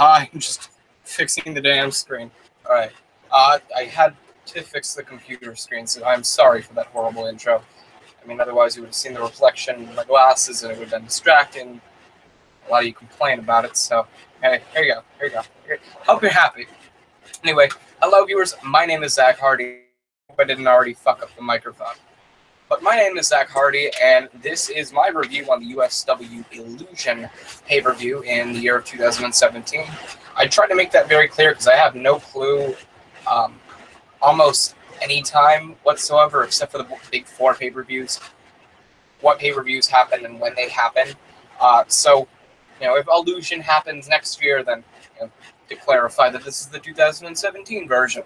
I'm just fixing the damn screen. Alright. I had to fix the computer screen, so I'm sorry for that horrible intro. I mean, otherwise you would have seen the reflection in my glasses and it would have been distracting. A lot of you complain about it, so hey, here you go. Here you go. Hope you're happy. Anyway, hello viewers, my name is Zach Hardy. Hope I didn't already fuck up the microphone. But my name is Zach Hardy, and this is my review on the USW Illusion pay-per-view in the year of 2017. I tried to make that very clear because I have no clue almost any time whatsoever, except for the big four pay-per-views, what pay-per-views happen and when they happen. So, if Illusion happens next year, then to clarify that this is the 2017 version.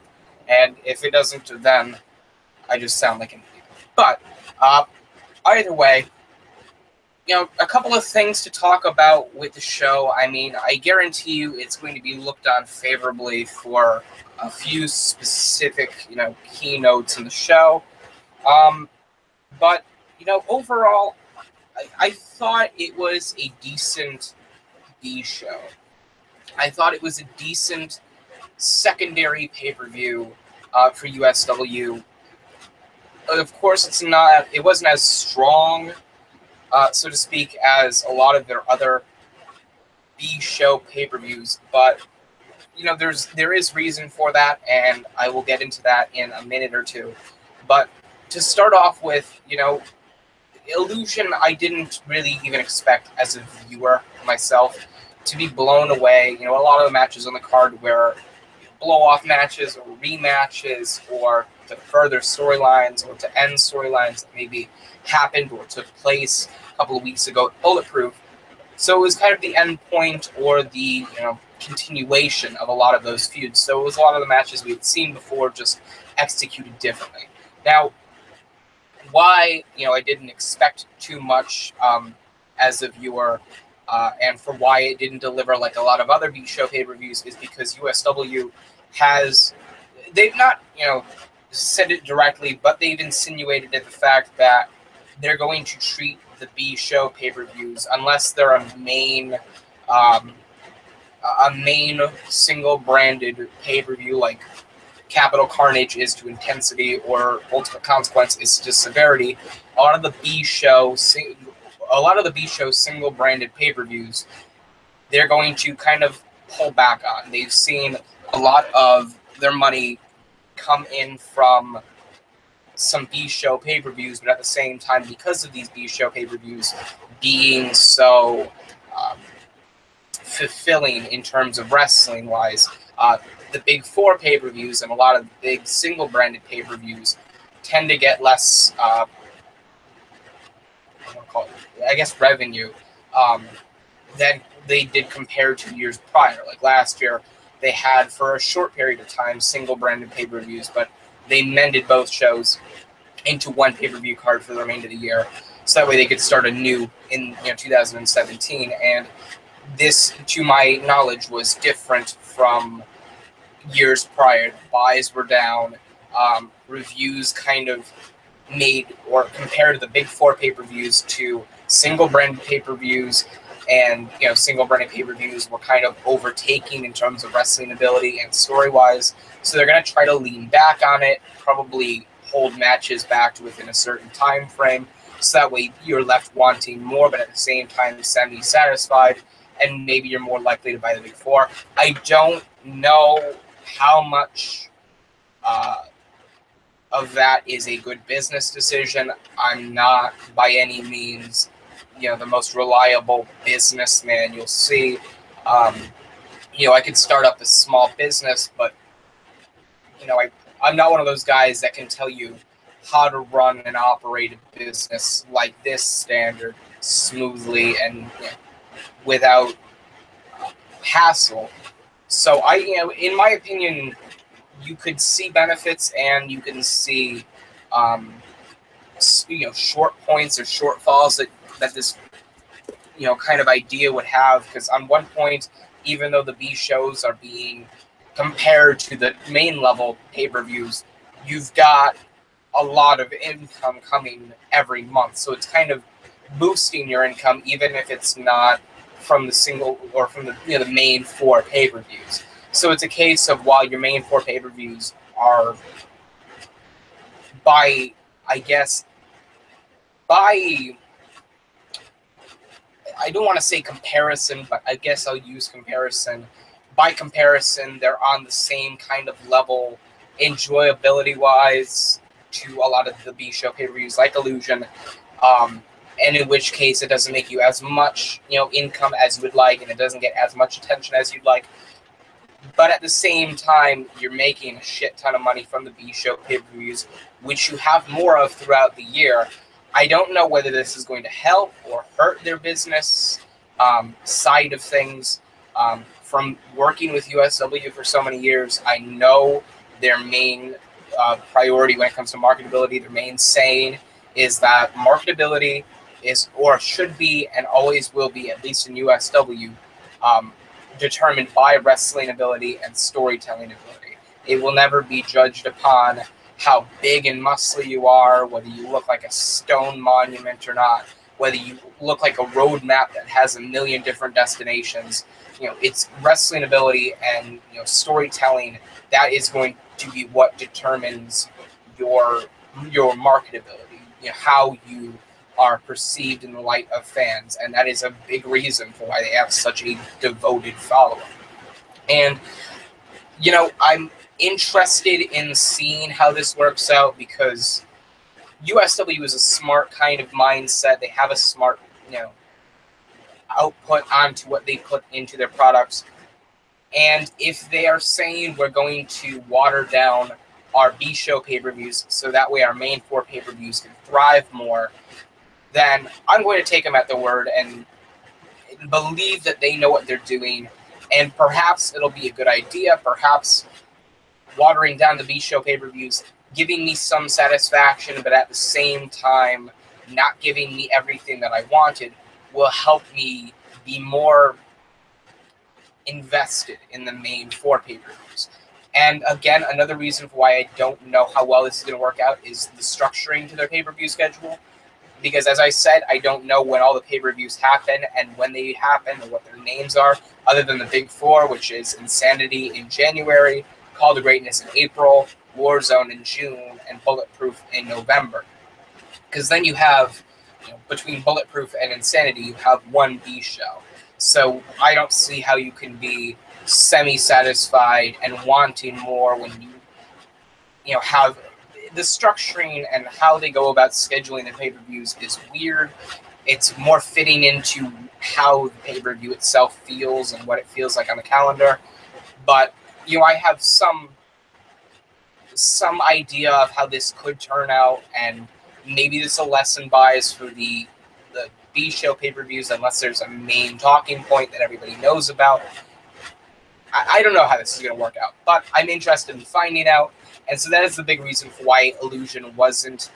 And if it doesn't, then I just sound like an idiot. But either way, a couple of things to talk about with the show. I mean, I guarantee you it's going to be looked on favorably for a few specific, keynotes in the show. But, overall, I thought it was a decent B show. I thought it was a decent secondary pay-per-view for USW. Of course, it wasn't as strong, so to speak, as a lot of their other B show pay-per-views, but there is reason for that, and I will get into that in a minute or two. But to start off with, Illusion, I didn't really even expect as a viewer myself to be blown away. A lot of the matches on the card were blow-off matches or rematches or to further storylines or to end storylines that maybe happened or took place a couple of weeks ago at Bulletproof. So it was kind of the end point or the continuation of a lot of those feuds. So it was a lot of the matches we had seen before, just executed differently. Now, why I didn't expect too much as a viewer, and for why it didn't deliver like a lot of other B show pay-per-views is because USW they've not said it directly, but they've insinuated the fact that they're going to treat the B show pay-per-views, unless they're a main single branded pay-per-view like Capital Carnage is to Intensity or Ultimate Consequence is to Severity. A lot of the B show single branded pay-per-views, they're going to kind of pull back on. They've seen a lot of their money come in from some B show pay-per-views, but at the same time, because of these B show pay-per-views being so fulfilling in terms of wrestling wise, the big four pay-per-views and a lot of the big single branded pay-per-views tend to get less revenue than they did compared to years prior. Like last year, they had for a short period of time single branded pay-per-views, but they mended both shows into one pay-per-view card for the remainder of the year, so that way they could start anew in 2017. And this, to my knowledge, was different from years prior. The buys were down, reviews kind of made or compared the big four pay-per-views to single branded pay-per-views, and single branded pay-per-views were kind of overtaking in terms of wrestling ability and story-wise. So they're going to try to lean back on it, probably hold matches back to within a certain time frame, so that way you're left wanting more, but at the same time semi-satisfied, and maybe you're more likely to buy the big four. I don't know how much of that is a good business decision. I'm not by any means the most reliable businessman you'll see. I could start up a small business, but I'm not one of those guys that can tell you how to run and operate a business like this standard smoothly and without hassle. So in my opinion, you could see benefits and you can see short points or shortfalls that this kind of idea would have, because on one point, even though the B shows are being compared to the main level pay-per-views, you've got a lot of income coming every month, so it's kind of boosting your income, even if it's not from the single or from the the main 4 pay-per-views. So it's a case of while your main 4 pay-per-views are by I don't want to say comparison, but I guess I'll use comparison. By comparison, they're on the same kind of level, enjoyability-wise, to a lot of the B-show pay-per-views like Illusion, and in which case it doesn't make you as much income as you would like, and it doesn't get as much attention as you'd like. But at the same time, you're making a shit ton of money from the B-show pay-per-views, which you have more of throughout the year. I don't know whether this is going to help or hurt their business side of things. From working with USW for so many years, I know their main priority when it comes to marketability, their main saying is that marketability is, or should be, and always will be, at least in USW, determined by wrestling ability and storytelling ability. It will never be judged upon how big and muscly you are, whether you look like a stone monument or not, whether you look like a road map that has a million different destinations. It's wrestling ability and storytelling that is going to be what determines your marketability, how you are perceived in the light of fans, and that is a big reason for why they have such a devoted following. And I'm interested in seeing how this works out, because USW is a smart kind of mindset. They have a smart output onto what they put into their products. And if they are saying we're going to water down our B-show pay-per-views so that way our main 4 pay-per-views can thrive more, then I'm going to take them at their word and believe that they know what they're doing. And perhaps it'll be a good idea. Perhaps watering down the B-show pay-per-views, giving me some satisfaction, but at the same time not giving me everything that I wanted, will help me be more invested in the main 4 pay-per-views. And again, another reason for why I don't know how well this is going to work out is the structuring to their pay-per-view schedule. Because as I said, I don't know when all the pay-per-views happen and when they happen or what their names are, other than the big 4, which is Insanity in January, Call to Greatness in April, Warzone in June, and Bulletproof in November. Because then you have, between Bulletproof and Insanity, you have one B show. So I don't see how you can be semi-satisfied and wanting more when you have the structuring and how they go about scheduling the pay-per-views is weird. It's more fitting into how the pay-per-view itself feels and what it feels like on the calendar. But I have some idea of how this could turn out, and maybe this is a lesson bias for the B show pay-per-views unless there's a main talking point that everybody knows about. I don't know how this is going to work out, but I'm interested in finding out. And so that is the big reason for why Illusion wasn't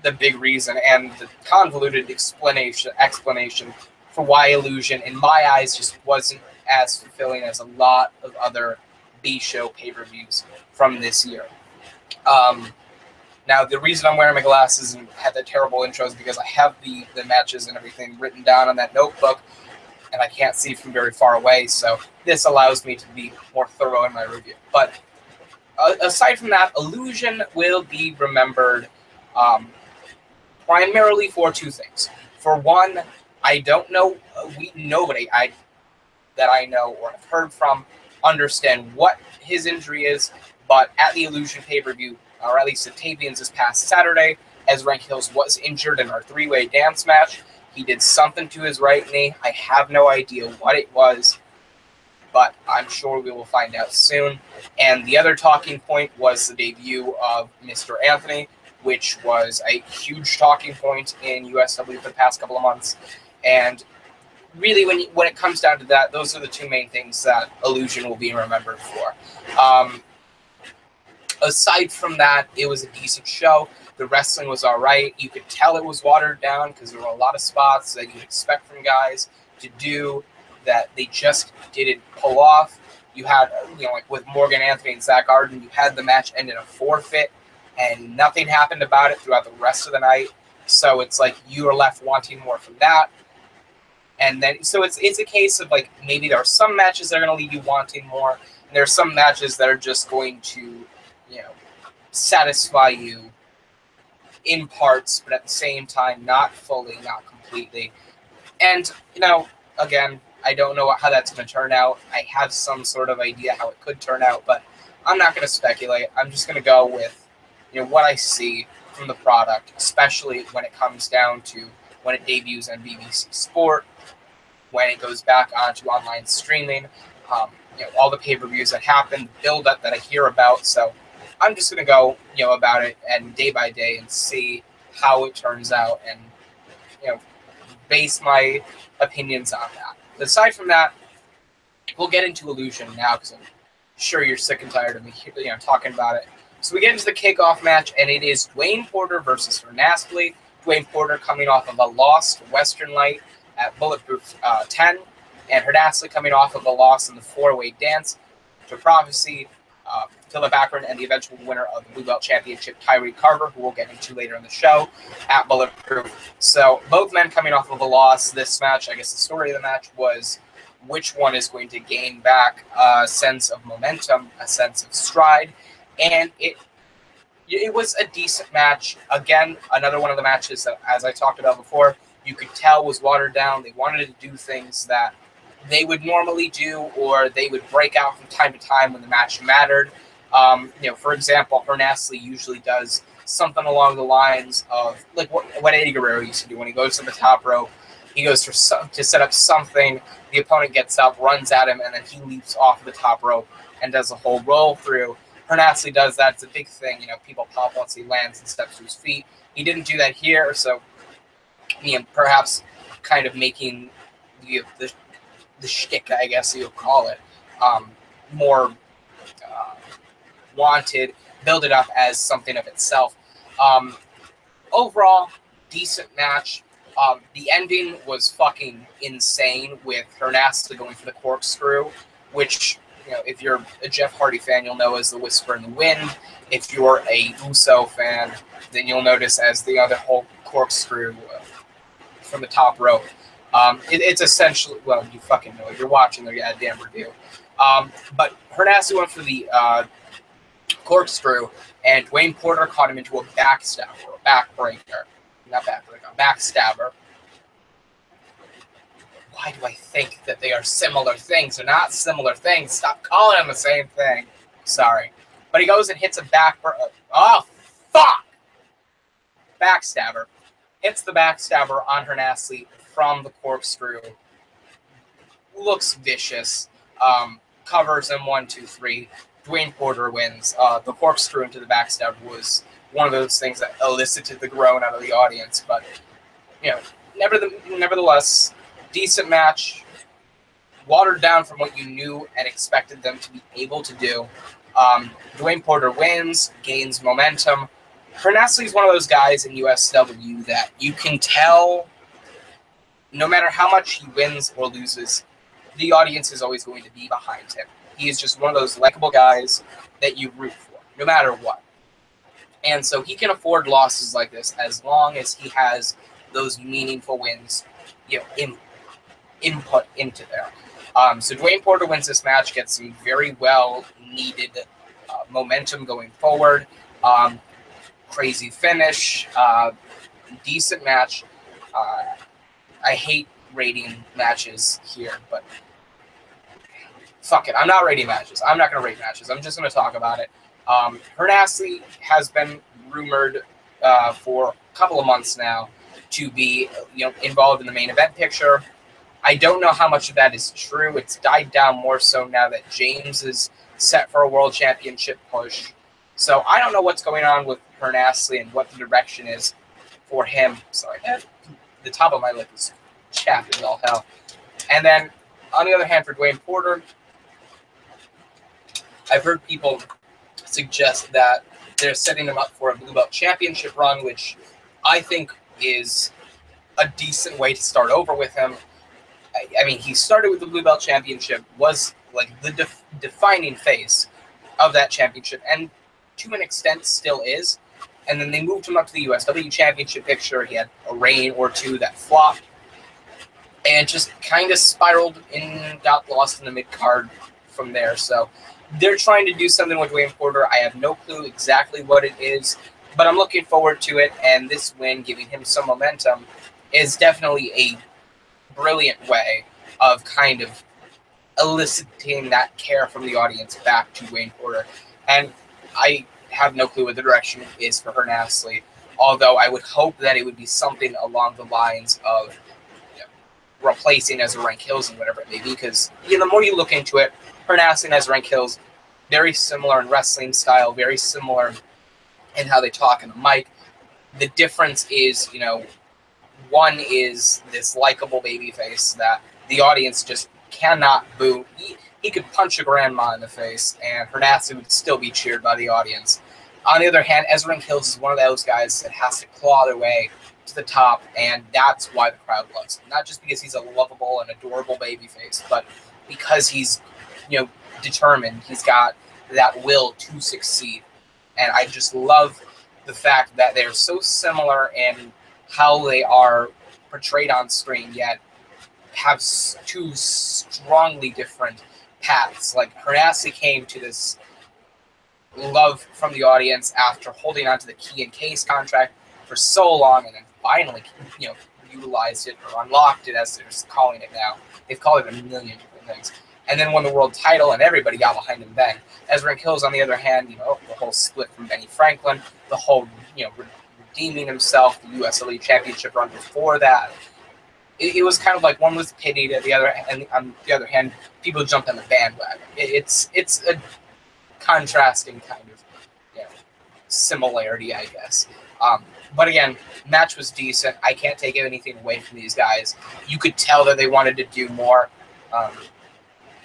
the big reason, and the convoluted explanation for why Illusion, in my eyes, just wasn't as fulfilling as a lot of other B-show pay-per-views from this year. Now, the reason I'm wearing my glasses and had that terrible intro is because I have the matches and everything written down on that notebook, and I can't see from very far away, so this allows me to be more thorough in my review. But aside from that, Illusion will be remembered primarily for 2 things. For one, I don't know, nobody that I know or have heard from understand what his injury is, but at the Illusion pay-per-view, or at least the tapings this past Saturday, Ezarank Hills was injured in our 3-way dance match. He did something to his right knee. I have no idea what it was, but I'm sure we will find out soon. And the other talking point was the debut of Mr. Anthony, which was a huge talking point in USW for the past couple of months. And really, when it comes down to that, those are the 2 main things that Illusion will be remembered for. Aside from that, it was a decent show. The wrestling was all right. You could tell it was watered down because there were a lot of spots that you'd expect from guys to do that they just didn't pull off. You had, like with Morgan Anthony and Zach Arden, you had the match end in a forfeit, and nothing happened about it throughout the rest of the night. So it's like you are left wanting more from that. And then, so it's a case of, like, maybe there are some matches that are going to leave you wanting more, and there are some matches that are just going to, satisfy you in parts, but at the same time, not fully, not completely. And, again, I don't know how that's going to turn out. I have some sort of idea how it could turn out, but I'm not going to speculate. I'm just going to go with, what I see from the product, especially when it comes down to when it debuts on BBC Sport, when it goes back onto online streaming, all the pay-per-views that happen, the build-up that I hear about. So I'm just going to go, about it and day by day and see how it turns out and, base my opinions on that. But aside from that, we'll get into Illusion now because I'm sure you're sick and tired of me, talking about it. So we get into the kickoff match, and it is Dwayne Porter versus Hernastley. Dwayne Porter coming off of a loss to Western Light at Bulletproof 10, and Hernastley coming off of a loss in the four-way dance to Prophecy, Philip Akron, and the eventual winner of the Blue Belt Championship, Tyree Carver, who we'll get into later in the show, at Bulletproof. So both men coming off of a loss. This match, I guess the story of the match was which one is going to gain back a sense of momentum, a sense of stride, and it was a decent match. Again, another one of the matches that, as I talked about before, you could tell was watered down. They wanted to do things that they would normally do, or they would break out from time to time when the match mattered. For example, Hernastley usually does something along the lines of like what Eddie Guerrero used to do when he goes to the top rope. He goes to set up something. The opponent gets up, runs at him, and then he leaps off the top rope and does a whole roll through. Hernastley does that. It's a big thing. People pop once he lands and steps to his feet. He didn't do that here, so perhaps kind of making the shtick, I guess you'll call it, more wanted, build it up as something of itself. Overall, decent match. The ending was fucking insane with Hernastley going for the corkscrew, which, if you're a Jeff Hardy fan, you'll know as the Whisper in the Wind. If you're a Uso fan, then you'll notice as the other whole corkscrew from the top rope. It's essentially, well, you fucking know it. You're watching their goddamn review. But Hernastley went for the corkscrew, and Dwayne Porter caught him into a backstabber, backstabber. Why do I think that they are similar things? They're not similar things. Stop calling them the same thing. Sorry. But he goes and hits a oh, fuck! Backstabber. Hits the backstabber on Hernastley from the corkscrew. Looks vicious. Covers him 1, 2, 3. Dwayne Porter wins. The corkscrew into the backstab was one of those things that elicited the groan out of the audience. But, nevertheless, decent match. Watered down from what you knew and expected them to be able to do. Dwayne Porter wins, gains momentum. Hernastley is one of those guys in USW that you can tell no matter how much he wins or loses, the audience is always going to be behind him. He is just one of those likable guys that you root for, no matter what. And so he can afford losses like this as long as he has those meaningful wins, input into there. So Dwayne Porter wins this match, gets some very well-needed momentum going forward. Crazy finish, decent match. I hate rating matches here, but fuck it. I'm not rating matches. I'm not going to rate matches. I'm just going to talk about it. Hernastley has been rumored for a couple of months now to be involved in the main event picture. I don't know how much of that is true. It's died down more so now that James is set for a world championship push. So I don't know what's going on with Hernastley and what the direction is for him. Sorry, the top of my lip is chapped as all hell. And then, on the other hand, for Dwayne Porter, I've heard people suggest that they're setting him up for a Blue Belt Championship run, which I think is a decent way to start over with him. I mean, he started with the Blue Belt Championship, was like the defining face of that championship, and to an extent still is. And then they moved him up to the USW Championship picture. He had a reign or two that flopped. and just kind of spiraled and got lost in the mid-card from there. So they're trying to do something with Wayne Porter. I have no clue exactly what it is, but I'm looking forward to it, and this win, giving him some momentum, is definitely a brilliant way of kind of eliciting that care from the audience back to Wayne Porter. And I have no clue what the direction is for her Nasty, although I would hope that it would be something along the lines of replacing Ezarank Hills and whatever it may be, because the more you look into it, her Nasty and Ezarank Hills, very similar in wrestling style, very similar in how they talk in the mic. The difference is, one is this likable babyface that the audience just cannot boo. He could punch a grandma in the face, and her Nasty would still be cheered by the audience. On the other hand, Ezarank Hills is one of those guys that has to claw their way to the top, and that's why the crowd loves him. Not just because he's a lovable and adorable babyface, but because he's, determined. He's got that will to succeed. And I just love the fact that they're so similar in how they are portrayed on screen, yet have two strongly different paths. Like, her Nasty came to this love from the audience after holding on to the Key and Case contract for so long, and then finally, utilized it or unlocked it, as they're calling it now. They've called it a million different things. And then won the world title, and everybody got behind him then. Ezarank Hills, on the other hand, the whole split from Benny Franklin, the whole, redeeming himself, the USW Championship run before that. It was kind of like one was pitied, and on the other hand, people jumped on the bandwagon. It's a contrasting kind of similarity, I guess. But again, match was decent. I can't take anything away from these guys. You could tell that they wanted to do more.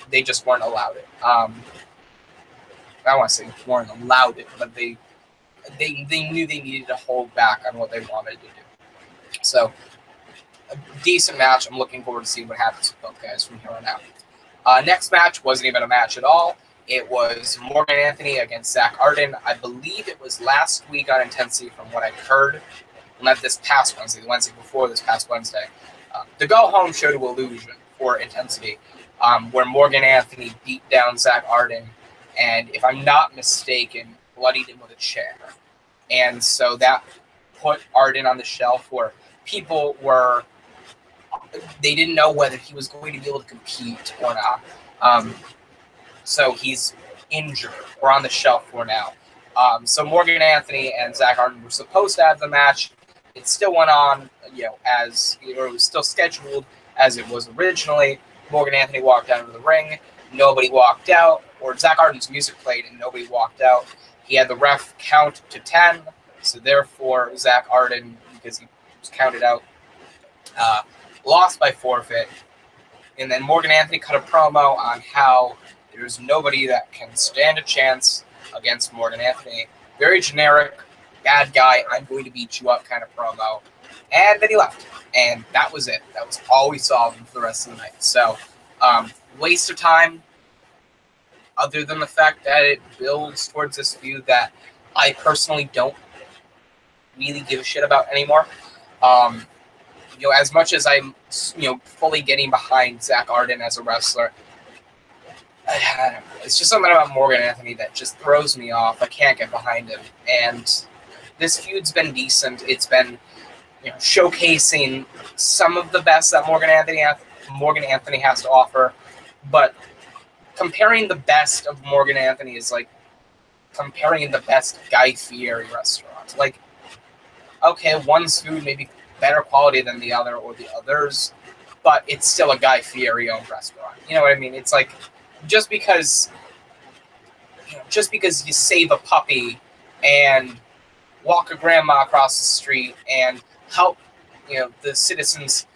They just weren't allowed it. I don't want to say weren't allowed it, but they knew they needed to hold back on what they wanted to do. So, a decent match. I'm looking forward to seeing what happens with both guys from here on out. Next match wasn't even a match at all. It was Morgan Anthony against Zach Arden. I believe it was last week on Intensity, from what I've heard. Not this past Wednesday, the Wednesday before this past Wednesday. The go-home show to Illusion for Intensity, where Morgan Anthony beat down Zach Arden, and if I'm not mistaken, bloodied him with a chair. And so that put Arden on the shelf where people they didn't know whether he was going to be able to compete or not. So he's injured or on the shelf for now. So Morgan Anthony and Zach Arden were supposed to have the match. It still went on, as it was still scheduled as it was originally. Morgan Anthony walked out of the ring. Nobody walked out. Or Zach Arden's music played and nobody walked out. He had the ref count to 10. So therefore, Zach Arden, because he was counted out, lost by forfeit. And then Morgan Anthony cut a promo on how there's nobody that can stand a chance against Morgan Anthony. Very generic, bad guy, I'm going to beat you up kind of promo. And then he left. And that was it. That was all we saw of him for the rest of the night. So, waste of time, other than the fact that it builds towards this feud that I personally don't really give a shit about anymore. As much as I'm, fully getting behind Zach Arden as a wrestler, I don't know. It's just something about Morgan Anthony that just throws me off. I can't get behind him. And this feud's been decent. It's been, showcasing some of the best that Morgan Anthony has to offer. But comparing the best of Morgan Anthony is like comparing the best Guy Fieri restaurant. Like, okay, one's food may be better quality than the other or the others, but it's still a Guy Fieri-owned restaurant. You know what I mean? It's like, just because you save a puppy and walk a grandma across the street and help, the citizens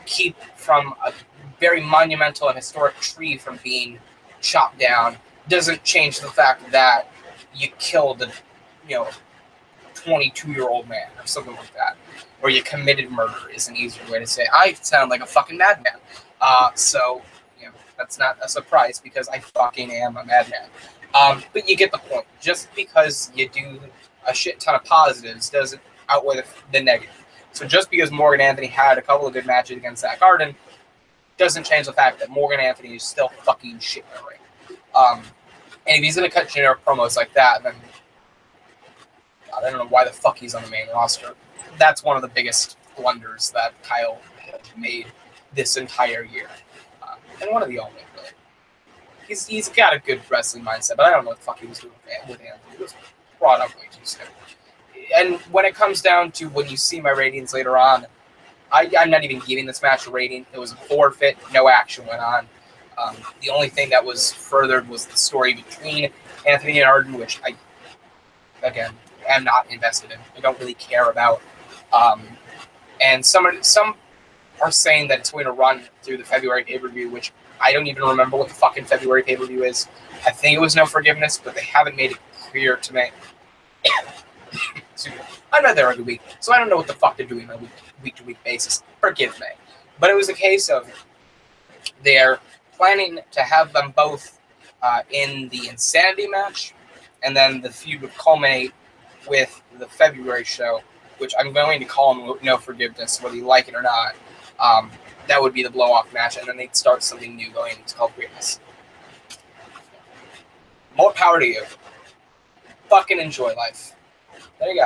keep from a very monumental and historic tree from being chopped down, doesn't change the fact that you killed a, 22-year-old man or something like that, or you committed murder is an easier way to say it. I sound like a fucking madman. So that's not a surprise because I fucking am a madman. But you get the point. Just because you do a shit ton of positives doesn't outweigh the negative. So just because Morgan Anthony had a couple of good matches against Zach Arden doesn't change the fact that Morgan Anthony is still fucking shit in the ring. And if he's going to cut generic promos like that, then God, I don't know why the fuck he's on the main roster. That's one of the biggest blunders that Kyle has made this entire year. And one of the only, really. He's got a good wrestling mindset, but I don't know what the fuck he was doing with Anthony. He was brought up way too soon. And when it comes down to when you see my ratings later on, I'm not even giving this match a rating. It was a forfeit. No action went on. The only thing that was furthered was the story between Anthony and Arden, which I, again, am not invested in. I don't really care about. And some are saying that it's going to run through the February pay-per-view, which I don't even remember what the fucking February pay-per-view is. I think it was No Forgiveness, but they haven't made it clear to me. I'm not there every week, so I don't know what the fuck they're doing on a week-to-week basis. Forgive me. But it was a case of they're planning to have them both in the Insanity match, and then the feud would culminate with the February show, which I'm going to call them No Forgiveness, whether you like it or not. That would be the blow-off match, and then they'd start something new going into called Greatness. More power to you. Fucking enjoy life. There you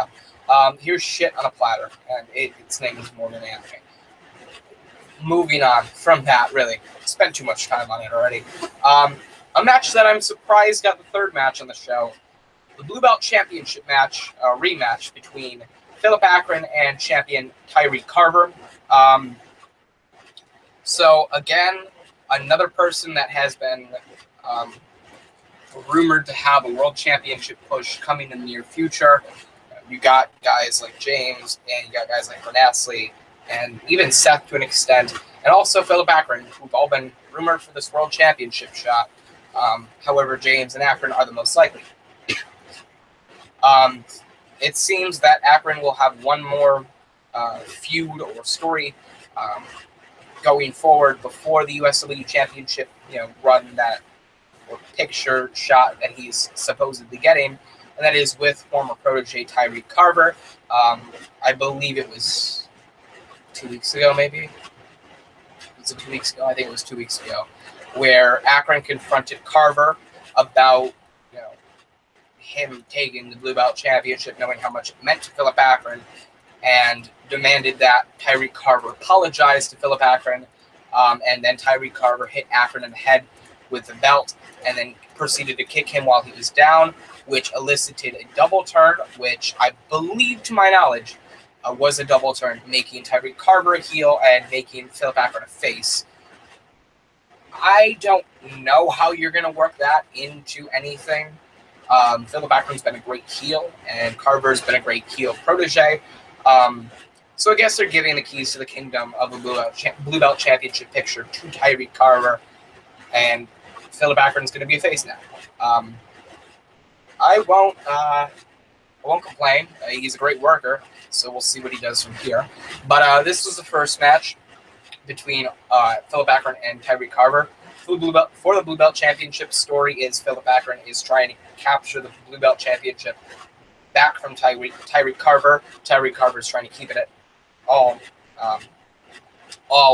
go. Here's shit on a platter, and its name is Morgan Anthony. Moving on from that, really. Spent too much time on it already. A match that I'm surprised got the third match on the show. The Blue Belt Championship match, rematch between Philip Akron and champion Tyreek Carver. So, again, another person that has been rumored to have a world championship push coming in the near future. You got guys like James, and you got guys like Bernasli, and even Seth to an extent, and also Philip Akron, who've all been rumored for this world championship shot. However, James and Akron are the most likely. It seems that Akron will have one more feud or story going forward before the USW Championship, run that or picture shot that he's supposedly getting, and that is with former protege Tyreek Carver. I believe it was 2 weeks ago, maybe. Was it 2 weeks ago? I think it was 2 weeks ago, where Akron confronted Carver about him taking the Blue Belt Championship, knowing how much it meant to Philip Akron, and demanded that Tyreek Carver apologize to Philip Akron, and then Tyreek Carver hit Akron in the head with the belt, and then proceeded to kick him while he was down, which elicited a double turn, which I believe, to my knowledge, was a double turn, making Tyreek Carver a heel and making Philip Akron a face. I don't know how you're going to work that into anything. Philip Akron's been a great heel, and Carver's been a great heel protege. So I guess they're giving the keys to the kingdom of the Blue Belt Championship picture to Tyreek Carver, and Philip Akron's going to be a face now. I won't complain. He's a great worker, so we'll see what he does from here. But this was the first match between Philip Akron and Tyreek Carver. For the Blue Belt Championship, story is Philip Akron is trying to capture the Blue Belt Championship back from Tyreek Carver. Tyreek Carver is trying to keep it at all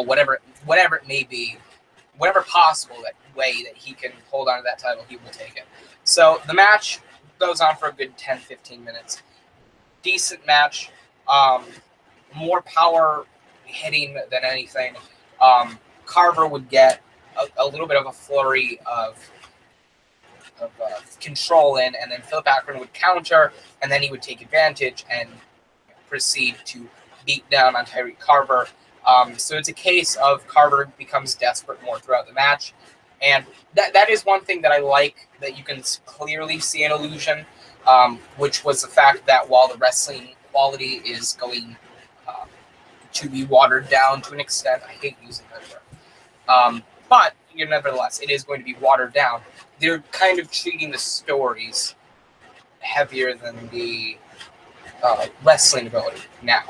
whatever it may be, whatever possible way that he can hold on to that title, he will take it. So the match goes on for a good 10-15 minutes. Decent match. More power hitting than anything. Carver would get a little bit of a flurry of control in, and then Philip Akron would counter, and then he would take advantage and proceed to beat down on Tyreek Carver. So it's a case of Carver becomes desperate more throughout the match, and that is one thing that I like that you can clearly see in Illusion, which was the fact that while the wrestling quality is going to be watered down to an extent, I hate using that word, but nevertheless, it is going to be watered down. They're kind of treating the stories heavier than the wrestling ability now,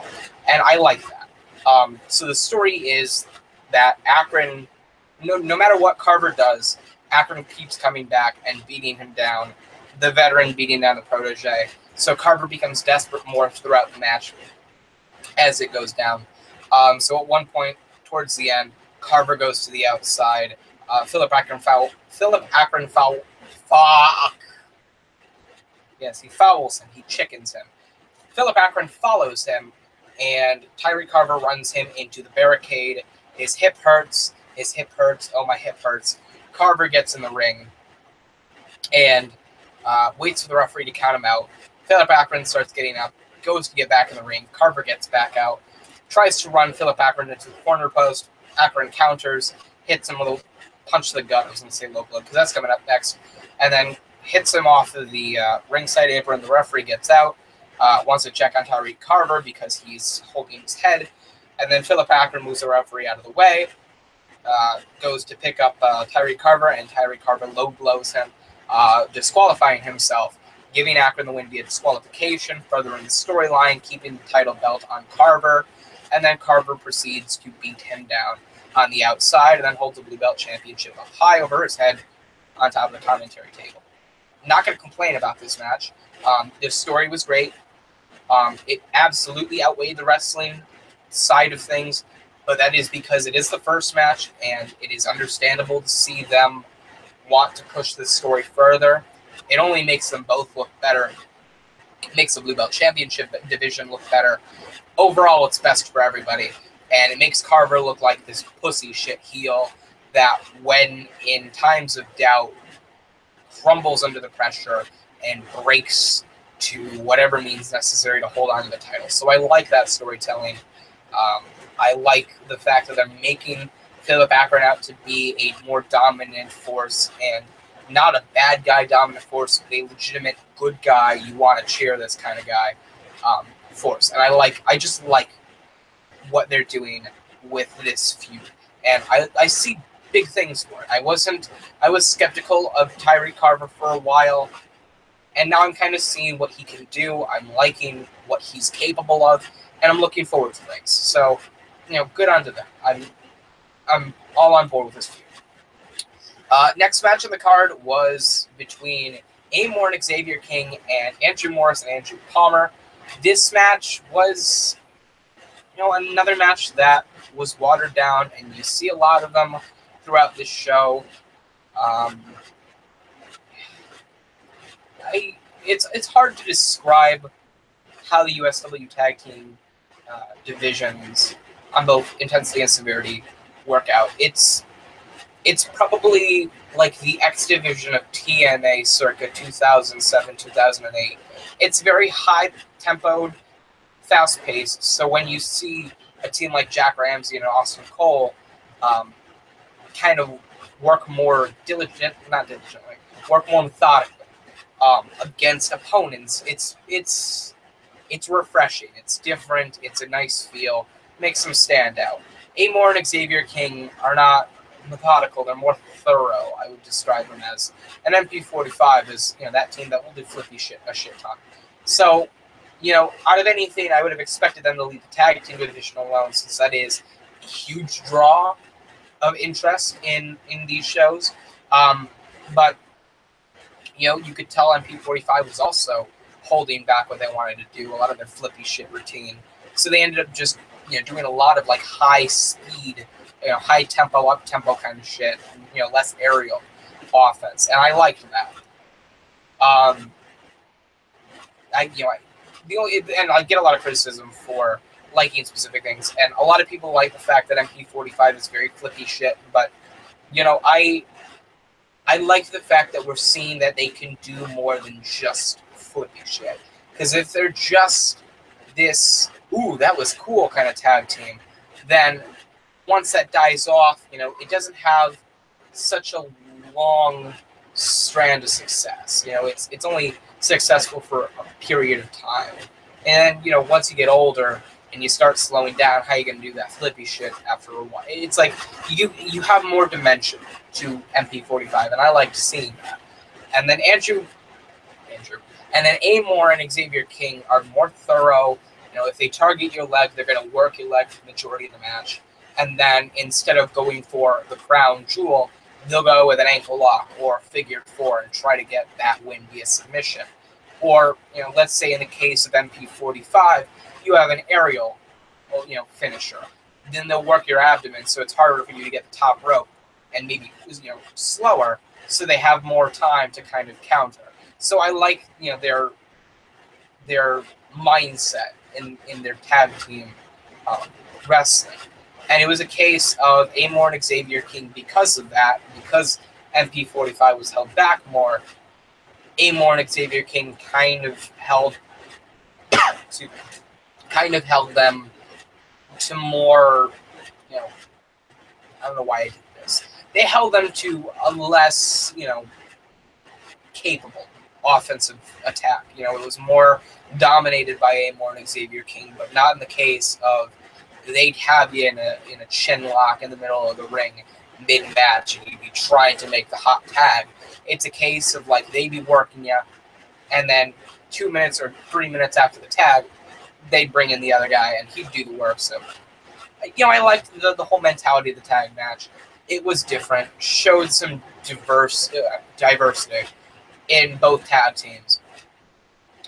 and I like that. So the story is that Akron, no matter what Carver does, Akron keeps coming back and beating him down, the veteran beating down the protege. So Carver becomes desperate more throughout the match. as it goes down. So at one point towards the end, Carver goes to the outside. Philip Akron foul. Fuck. Yes, he fouls him. He chickens him. Philip Akron follows him, and Tyree Carver runs him into the barricade. His hip hurts. Oh, my hip hurts. Carver gets in the ring and waits for the referee to count him out. Philip Akron starts getting up, goes to get back in the ring. Carver gets back out, tries to run Philip Akron into the corner post. Akron counters, hits him with a punch to the gut. I was going to say low blow because that's coming up next. And then hits him off of the ringside apron. The referee gets out, wants to check on Tyree Carver because he's holding his head. And then Philip Akron moves the referee out of the way, goes to pick up Tyree Carver, and Tyree Carver low blows him, disqualifying himself, giving Akron the win via disqualification, furthering the storyline, keeping the title belt on Carver. And then Carver proceeds to beat him down on the outside and then holds the Blue Belt Championship up high over his head on top of the commentary table. Not going to complain about this match. This story was great. It absolutely outweighed the wrestling side of things, but that is because it is the first match, and it is understandable to see them want to push this story further. It only makes them both look better. It makes the Blue Belt Championship division look better. Overall, it's best for everybody, and it makes Carver look like this pussy shit heel that, when in times of doubt, crumbles under the pressure and breaks to whatever means necessary to hold on to the title. So I like that storytelling. I like the fact that they're making Philip Akron out to be a more dominant force, and not a bad guy dominant force, but a legitimate good guy. You want to cheer this kind of guy force. And I just like what they're doing with this feud. And I see big things for it. I was skeptical of Tyree Carver for a while, and now I'm kind of seeing what he can do. I'm liking what he's capable of, and I'm looking forward to things. So, good on to them. I'm all on board with this feud. Next match on the card was between Amore and Xavier King and Andrew Morris and Andrew Palmer. This match was, another match that was watered down, and you see a lot of them throughout this show. It's hard to describe how the USW tag team divisions on both intensity and severity work out. It's probably like the X division of TNA circa 2007, 2008. It's very high-tempoed, fast-paced, so when you see a team like Jack Ramsey and Austin Cole kind of work more work more methodically against opponents, it's refreshing, it's different, it's a nice feel, makes them stand out. Amore and Xavier King are not methodical, they're more thorough, I would describe them as. And MP45 is, that team that will do flippy shit a shit ton. So, out of anything, I would have expected them to lead the tag team division alone, since that is a huge draw of interest in these shows. But, you could tell MP45 was also holding back what they wanted to do, a lot of their flippy shit routine. So they ended up just, doing a lot of, high speed, high tempo, up tempo kind of shit, and, less aerial offense. And I liked that. I get a lot of criticism for liking specific things, and a lot of people like the fact that MP45 is very flippy shit, but, I like the fact that we're seeing that they can do more than just flippy shit. Because if they're just this, ooh, that was cool kind of tag team, then once that dies off, it doesn't have such a long strand of success. It's only successful for a period of time. And, once you get older and you start slowing down, how are you going to do that flippy shit after a while? It's like you have more dimension to MP45, and I liked seeing that. And then and then Amore and Xavier King are more thorough. If they target your leg, they're going to work your leg for the majority of the match. And then instead of going for the crown jewel, they'll go with an ankle lock or a figure four and try to get that win via submission. Or, let's say in the case of MP45, you have an aerial finisher. Then they'll work your abdomen, so it's harder for you to get the top rope, and maybe slower, so they have more time to kind of counter. So I like their mindset in their tag team wrestling. And it was a case of Amor and Xavier King because of that, because MP45 was held back more. Amor and Xavier King kind of held them to more, I don't know why I did this. They held them to a less, capable offensive attack. It was more dominated by Amor and Xavier King, but not in the case of they'd have you in a chin lock in the middle of the ring mid-match, and you'd be trying to make the hot tag. It's a case of they'd be working you, and then 2 minutes or 3 minutes after the tag, they'd bring in the other guy, and he'd do the work. So, I liked the whole mentality of the tag match. It was different, showed some diversity in both tag teams.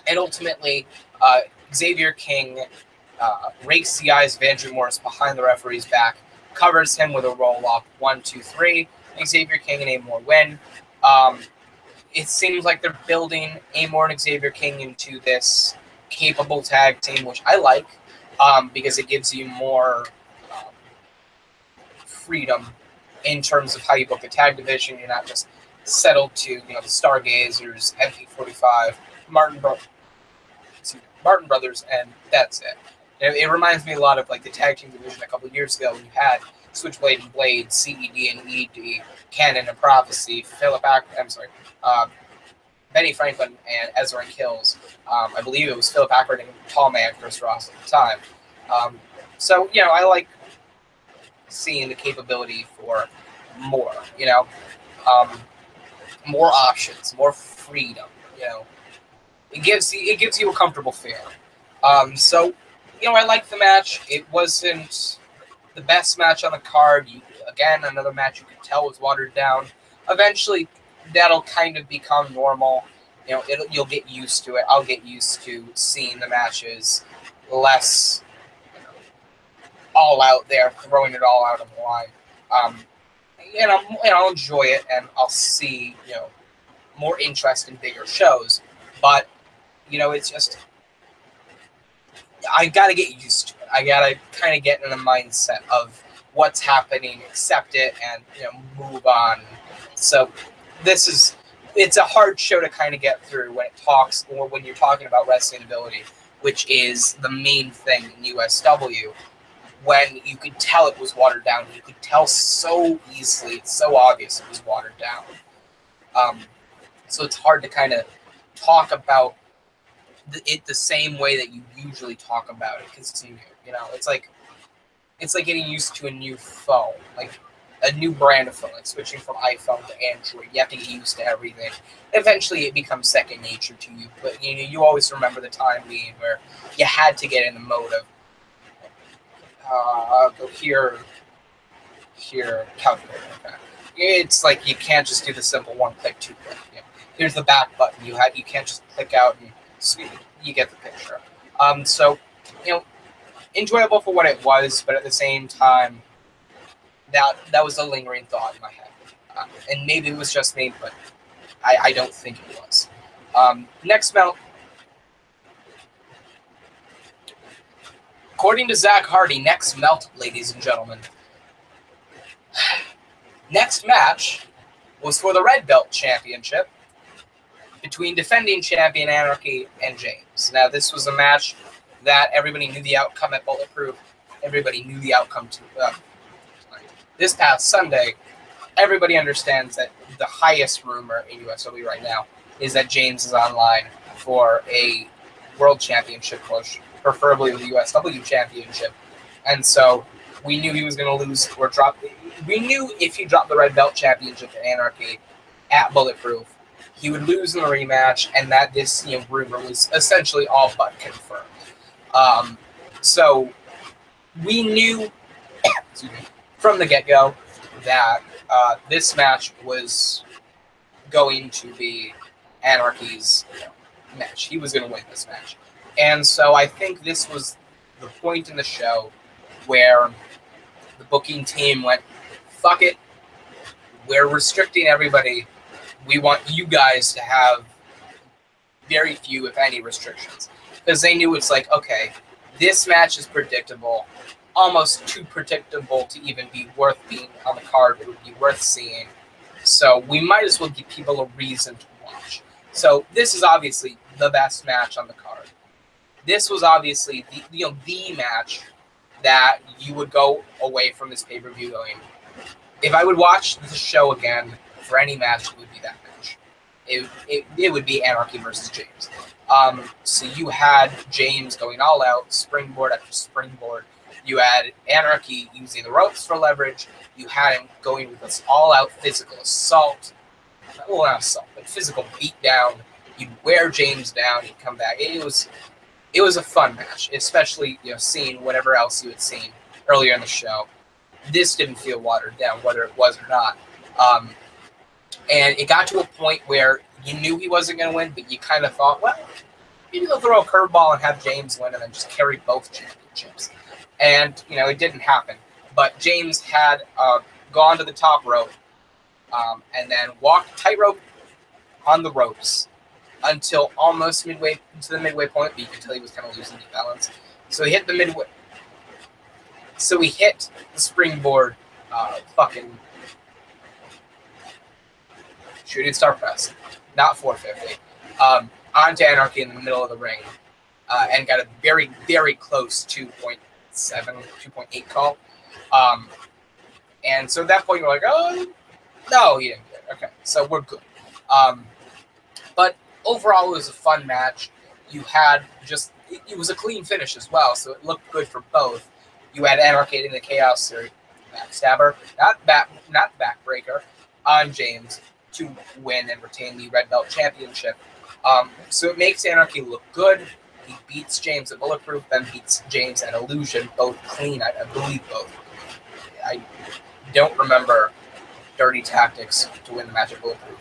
And ultimately, Xavier King rakes the eyes of Andrew Morris behind the referee's back, covers him with a roll-up, 1, 2, 3. Xavier King and Amor win. It seems like they're building Amor and Xavier King into this capable tag team, which I like, because it gives you more freedom in terms of how you book a tag division. You're not just settled to the Stargazers, MP45, Martin Brothers, and that's it. It reminds me a lot of the tag team division a couple of years ago when you had Switchblade and Blade, CED and ED, Cannon and Prophecy, Benny Franklin and Ezarank Hills. I believe it was Philip Akron and Tall Man Chris Ross at the time. So I like seeing the capability for more. More options, more freedom. It gives you a comfortable feel. So I liked the match. It wasn't the best match on the card. Again, another match you could tell was watered down. Eventually, that'll kind of become normal. You'll get used to it. I'll get used to seeing the matches less all out there, throwing it all out on the line. I'll enjoy it, and I'll see more interest in bigger shows. But it's just I gotta get used to it. I gotta kind of get in the mindset of what's happening, accept it, and move on. So it's a hard show to kind of get through when you're talking about wrestling ability, which is the main thing in USW. When you could tell it was watered down, you could tell so easily, it's so obvious it was watered down. So it's hard to kind of talk about it the same way that you usually talk about it, because it's new. It's like getting used to a new phone, like a new brand of phone, like switching from iPhone to Android. You have to get used to everything. Eventually, it becomes second nature to you. But you always remember the time being where you had to get in the mode of go here, calculate. Okay. It's like you can't just do the simple one click, two click. Here's the back button. You can't just click out and you get the picture. So enjoyable for what it was, but at the same time, that was a lingering thought in my head. And maybe it was just me, but I don't think it was. Next melt. According to Zach Hardy, next melt, ladies and gentlemen. Next match was for the Red Belt Championship between defending champion Anarchy and James. Now, this was a match that everybody knew the outcome at Bulletproof. Everybody knew the outcome to this past Sunday. Everybody understands that the highest rumor in USW right now is that James is online for a World Championship push, preferably the USW Championship. And so we knew he was going to lose or drop. We knew if he dropped the Red Belt Championship to Anarchy at Bulletproof, he would lose in the rematch, and that this rumor was essentially all but confirmed. So we knew from the get-go that this match was going to be Anarchy's match. He was going to win this match. And so I think this was the point in the show where the booking team went, fuck it, we're restricting everybody. We want you guys to have very few, if any, restrictions. Because they knew it's like, okay, this match is predictable, almost too predictable to even be worth being on the card. It would be worth seeing. So we might as well give people a reason to watch. So this is obviously the best match on the card. This was obviously the match that you would go away from this pay-per-view going, if I would watch the show again for any match, it would be that match. It would be Anarchy versus James. So you had James going all out, springboard after springboard. You had Anarchy using the ropes for leverage. You had him going with this all-out physical assault. Well, not assault, but physical beatdown. You'd wear James down. He'd come back. It was a fun match, especially seeing whatever else you had seen earlier in the show. This didn't feel watered down, whether it was or not. And it got to a point where you knew he wasn't going to win, but you kind of thought, well, maybe they'll throw a curveball and have James win and then just carry both championships. And, it didn't happen. But James had gone to the top rope and then walked tightrope on the ropes until almost midway to the midway point, but you could tell he was kind of losing the balance. So he hit the midway. So he hit the springboard shooting star press, not 450, onto Anarchy in the middle of the ring, and got a very, very close 2.7, 2.8 call. And so at that point, you're like, oh, no, he didn't get it. Okay, so we're good. But overall, it was a fun match. You had it was a clean finish as well, so it looked good for both. You had Anarchy in the Chaos Series backstabber, not backbreaker, on James to win and retain the Red Belt Championship. So it makes Anarchy look good. He beats James at Bulletproof, then beats James at Illusion, both clean. I believe both. I don't remember dirty tactics to win the match at Bulletproof.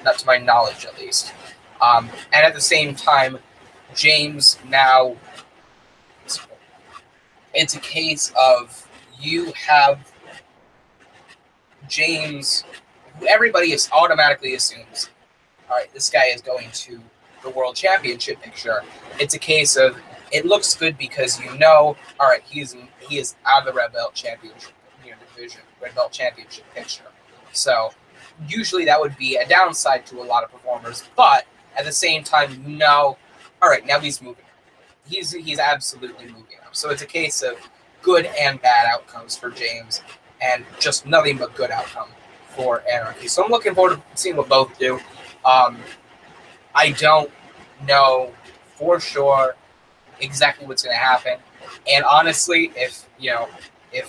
Not to my knowledge, at least. And at the same time, James now... It's a case of you have James, who everybody automatically assumes, all right, this guy is going to the World Championship picture. It's a case of it looks good because all right, he is out of the Red Belt Championship division, Red Belt Championship picture. So usually that would be a downside to a lot of performers, but at the same time, all right, now he's moving. He's absolutely moving up. So it's a case of good and bad outcomes for James, and just nothing but good outcome for Anarchy. So I'm looking forward to seeing what both do. I don't know for sure exactly what's going to happen. And honestly, if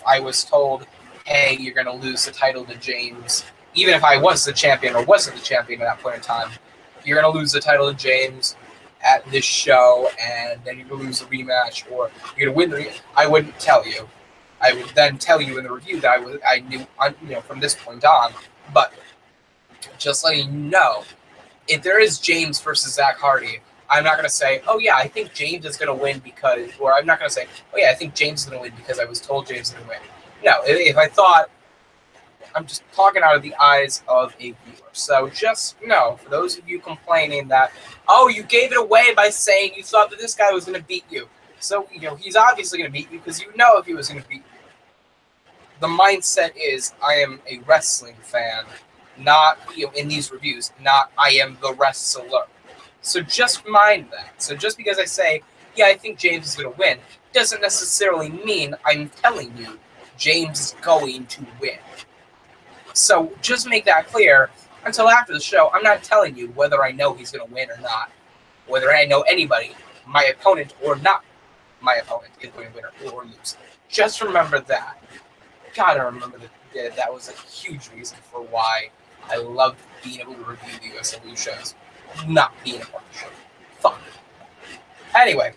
I was told, hey, you're going to lose the title to James, even if I was the champion or wasn't the champion at that point in time, you're going to lose the title to James at this show, and then you're going to lose a rematch, or you're going to win I wouldn't tell you. I would then tell you in the review that I knew from this point on. But just letting you know, if there is James versus Zach Hardy, I'm not going to say, oh yeah, I think James is going to win because, or I'm not going to say, oh yeah, I think James is going to win because I was told James is going to win. No, if I thought, I'm just talking out of the eyes of a viewer. So just know, for those of you complaining that, oh, you gave it away by saying you thought that this guy was going to beat you. So, he's obviously going to beat you because if he was going to beat you. The mindset is, I am a wrestling fan, not, in these reviews, not I am the wrestler. So just mind that. So just because I say, yeah, I think James is going to win, doesn't necessarily mean I'm telling you James is going to win. So just make that clear. Until after the show, I'm not telling you whether I know he's going to win or not, whether I know anybody, my opponent or not my opponent, is going to win or lose. Just remember that. Gotta remember that was a huge reason for why I loved being able to review the USW shows, not being a part of the show. Fuck. Anyway,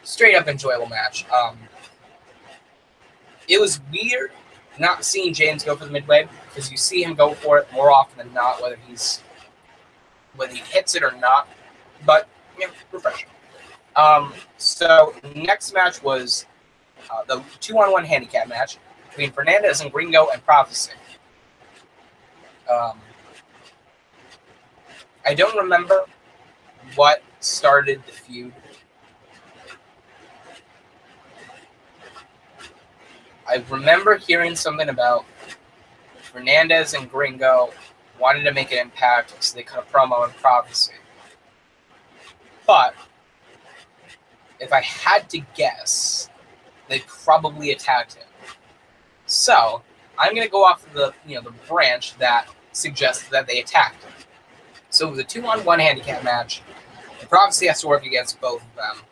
straight up enjoyable match. It was weird not seeing James go for the midway, because you see him go for it more often than not, whether he hits it or not. But refreshing. So next match was the 2-on-1 handicap match between Fernandez and Gringo and Prophecy. I don't remember what started the feud. I remember hearing something about Fernandez and Gringo wanted to make an impact, so they cut a promo on Prophecy. But if I had to guess, they probably attacked him. So I'm going to go off of the the branch that suggests that they attacked him. So it was a 2-on-1 handicap match. The Prophecy has to work against both of them.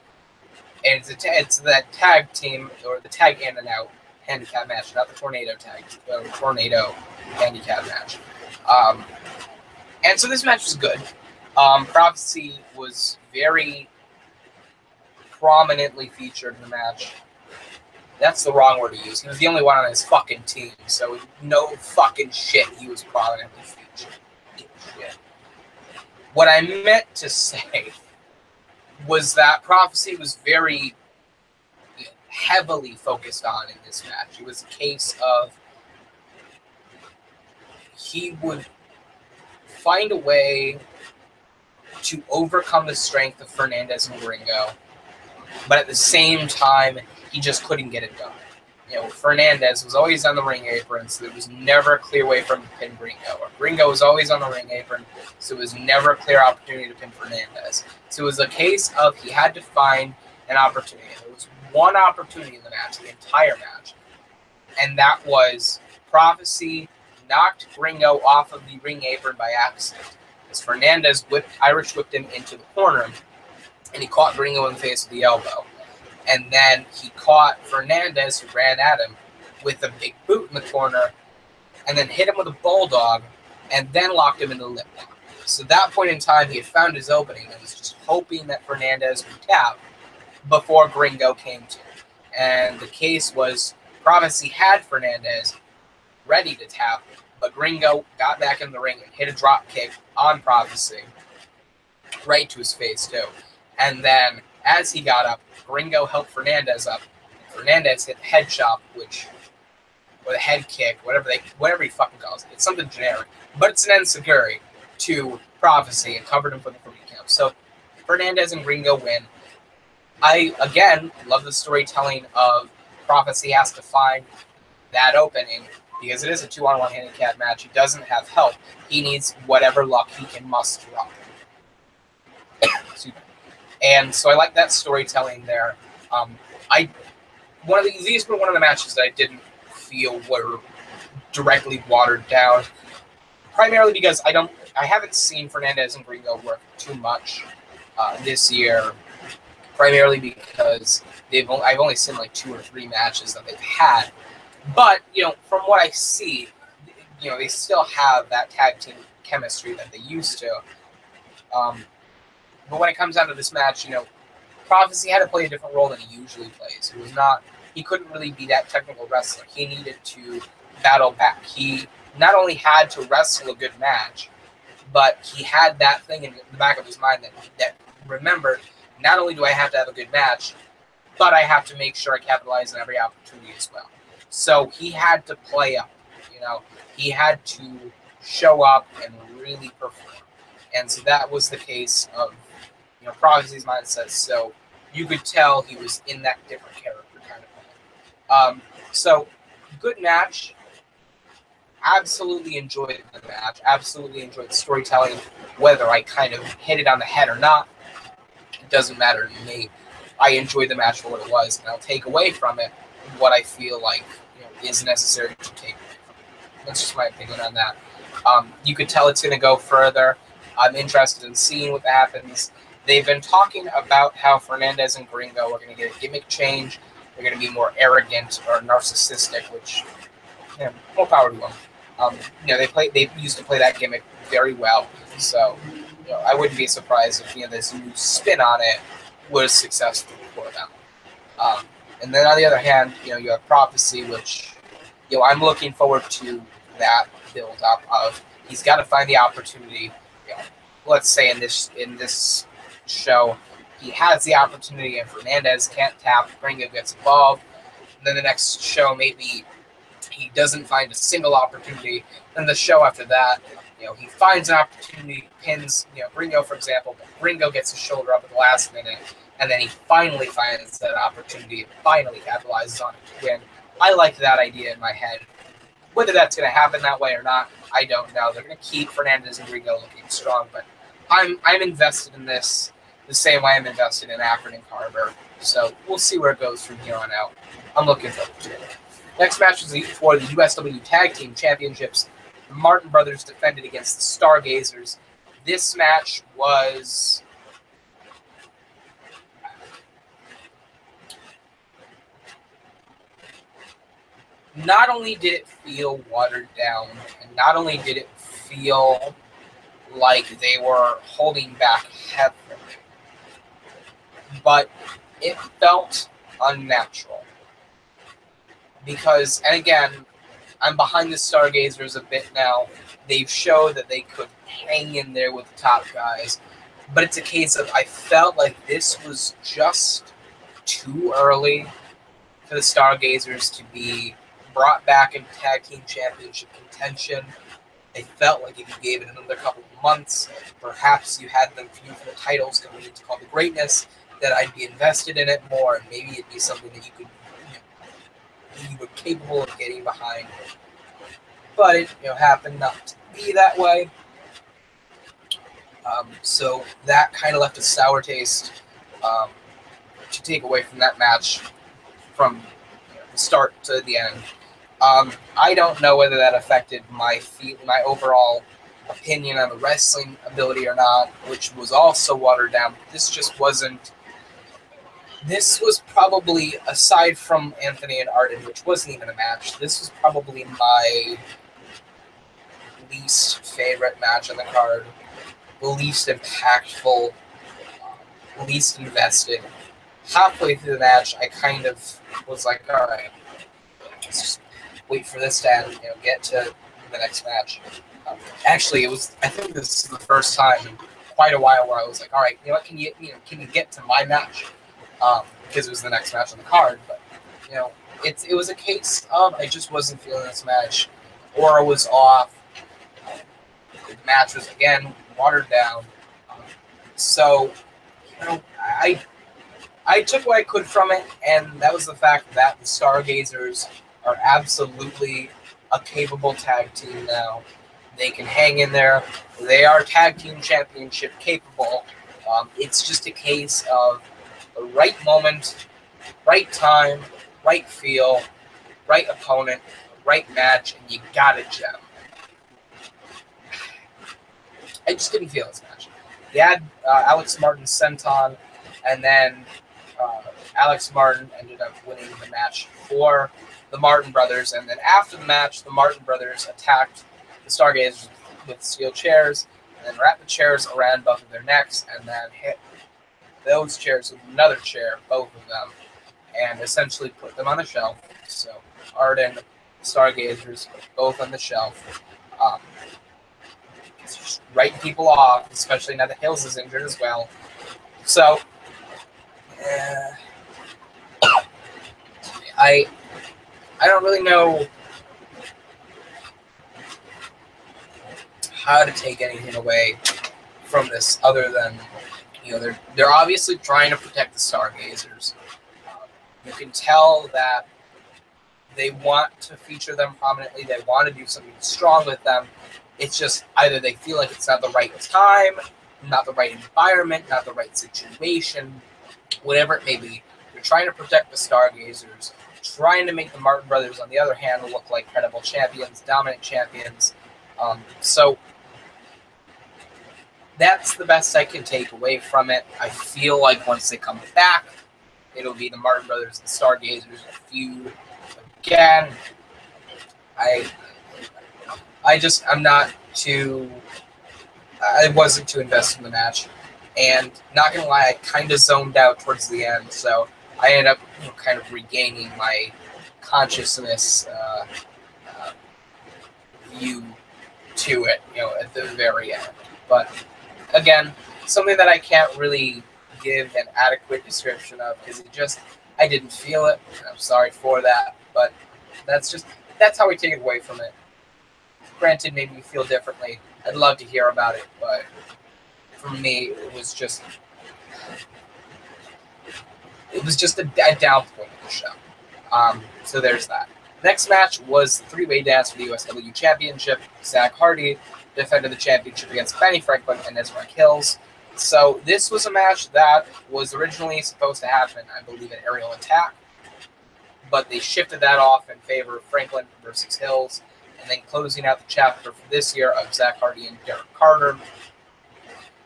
And it's that tag team, or the tag in and out handicap match, not the tornado tag, the tornado handicap match. And so this match was good. Prophecy was very prominently featured in the match. That's the wrong word to use. He was the only one on his fucking team, so no fucking shit he was prominently featured. Shit. What I meant to say was that Prophecy was very heavily focused on in this match. It was a case of he would find a way to overcome the strength of Fernandez and Gringo, but at the same time, he just couldn't get it done. Fernandez was always on the ring apron, so there was never a clear way from pin Gringo. Or Gringo was always on the ring apron, so it was never a clear opportunity to pin Fernandez. So it was a case of he had to find an opportunity. There was one opportunity in the match, the entire match, and that was Prophecy knocked Gringo off of the ring apron by accident, as Fernandez Irish whipped him into the corner, and he caught Gringo in the face with the elbow. And then he caught Fernandez, who ran at him, with a big boot in the corner, and then hit him with a bulldog, and then locked him in the lip lock. So at that point in time, he had found his opening and was just hoping that Fernandez would tap before Gringo came to. And the case was Prophecy had Fernandez ready to tap, but Gringo got back in the ring and hit a drop kick on Prophecy, right to his face too. And then as he got up, Gringo helped Fernandez up. Fernandez hit the head chop, or the head kick, whatever he fucking calls it. It's something generic, but it's an enziguri to Prophecy and covered him for the 3 count. So Fernandez and Gringo win. I, again, love the storytelling of Prophecy has to find that opening, because it is a 2-on-1 handicap match. He doesn't have help. He needs whatever luck he can muster up. Excuse me. And so I like that storytelling there. These were one of the matches that I didn't feel were directly watered down, primarily because I haven't seen Fernandez and Gringo work too much this year, primarily because I've only seen like 2 or 3 matches that they've had. But from what I see, they still have that tag team chemistry that they used to. But when it comes down to this match, Prophecy had to play a different role than he usually plays. He couldn't really be that technical wrestler. He needed to battle back. He not only had to wrestle a good match, but he had that thing in the back of his mind that remembered, not only do I have to have a good match, but I have to make sure I capitalize on every opportunity as well. So he had to play up. He had to show up and really perform. And so that was the case of Prophecy's mindset. So you could tell he was in that different character kind of thing. So good match. Absolutely enjoyed the match. Absolutely enjoyed the storytelling. Whether I kind of hit it on the head or not, it doesn't matter to me. I enjoyed the match for what it was, and I'll take away from it what I feel like is necessary to take away from it. That's just my opinion on that. You could tell it's going to go further. I'm interested in seeing what happens. They've been talking about how Fernandez and Gringo are going to get a gimmick change. They're going to be more arrogant or narcissistic, which, more power to them. They used to play that gimmick very well. So, I wouldn't be surprised if this new spin on it was successful for them. And then on the other hand, you have Prophecy, which, I'm looking forward to that build up of he's got to find the opportunity. Let's say in this show, he has the opportunity and Fernandez can't tap, Gringo gets involved. And then the next show, maybe he doesn't find a single opportunity. Then the show after that, he finds an opportunity, pins, Gringo, for example, but Gringo gets his shoulder up at the last minute, and then he finally finds that opportunity and finally capitalizes on it to win. I like that idea in my head. Whether that's going to happen that way or not, I don't know. They're going to keep Fernandez and Gringo looking strong, but I'm invested in this the same way I'm invested in Akron and Carver. So we'll see where it goes from here on out. I'm looking forward to it. Next match is for the USW Tag Team Championships. The Martin Brothers defended against the Stargazers. This match was not only did it feel watered down, and not only did it feel like they were holding back heavily, but it felt unnatural. Because, and again, I'm behind the Stargazers a bit now. They've showed that they could hang in there with the top guys. But it's a case of, I felt like this was just too early for the Stargazers to be brought back into Tag Team Championship contention. I felt like if you gave it another couple of months, perhaps you had them feud for the titles coming into Call the Greatness, that I'd be invested in it more, and maybe it'd be something that you were capable of getting behind. But it happened not to be that way. So that kind of left a sour taste to take away from that match from the start to the end. I don't know whether that affected my overall opinion on the wrestling ability or not, which was also watered down. This just wasn't. This was probably, aside from Anthony and Arden, which wasn't even a match, this was probably my least favorite match on the card, the least impactful, least invested. Halfway through the match, I kind of was like, all right, let's just wait for this to end, get to the next match. Actually, I think this is the first time in quite a while where I was like, all right, what, can you get to my match? Because it was the next match on the card, but it was a case of I just wasn't feeling this match. Aura was off. The match was again watered down. So I took what I could from it, and that was the fact that the Stargazers are absolutely a capable tag team now. They can hang in there. They are tag team championship capable. It's just a case of the right moment, right time, right feel, right opponent, right match, and you got a gem. I just didn't feel this match. You had Alex Martin senton, and then Alex Martin ended up winning the match for the Martin brothers, and then after the match, the Martin brothers attacked the Stargazers with steel chairs, and then wrapped the chairs around both of their necks, and then hit those chairs with another chair, both of them, and essentially put them on the shelf. So Arden, Stargazers, both on the shelf. It's just writing people off, especially now that Hills is injured as well. So I don't really know how to take anything away from this other than they're obviously trying to protect the Stargazers. You can tell that they want to feature them prominently. They want to do something strong with them. It's just either they feel like it's not the right time, not the right environment, not the right situation, whatever it may be. They're trying to protect the Stargazers, trying to make the Martin brothers, on the other hand, look like credible champions, dominant champions. So that's the best I can take away from it. I feel like once they come back, it'll be the Martin brothers and Stargazers feud again. I wasn't too invested in the match, and not gonna lie, I kind of zoned out towards the end, so I ended up kind of regaining my consciousness view to it, at the very end. But again, something that I can't really give an adequate description of, because I didn't feel it. And I'm sorry for that, but that's how we take it away from it. Granted, maybe you feel differently. I'd love to hear about it, but for me, it was just a down point in the show. So there's that. Next match was the three-way dance for the USW Championship. Zach Hardy defended the championship against Benny Franklin and Ezarank Hills. So this was a match that was originally supposed to happen, I believe, an aerial attack, but they shifted that off in favor of Franklin versus Hills, and then closing out the chapter for this year of Zach Hardy and Derek Carter.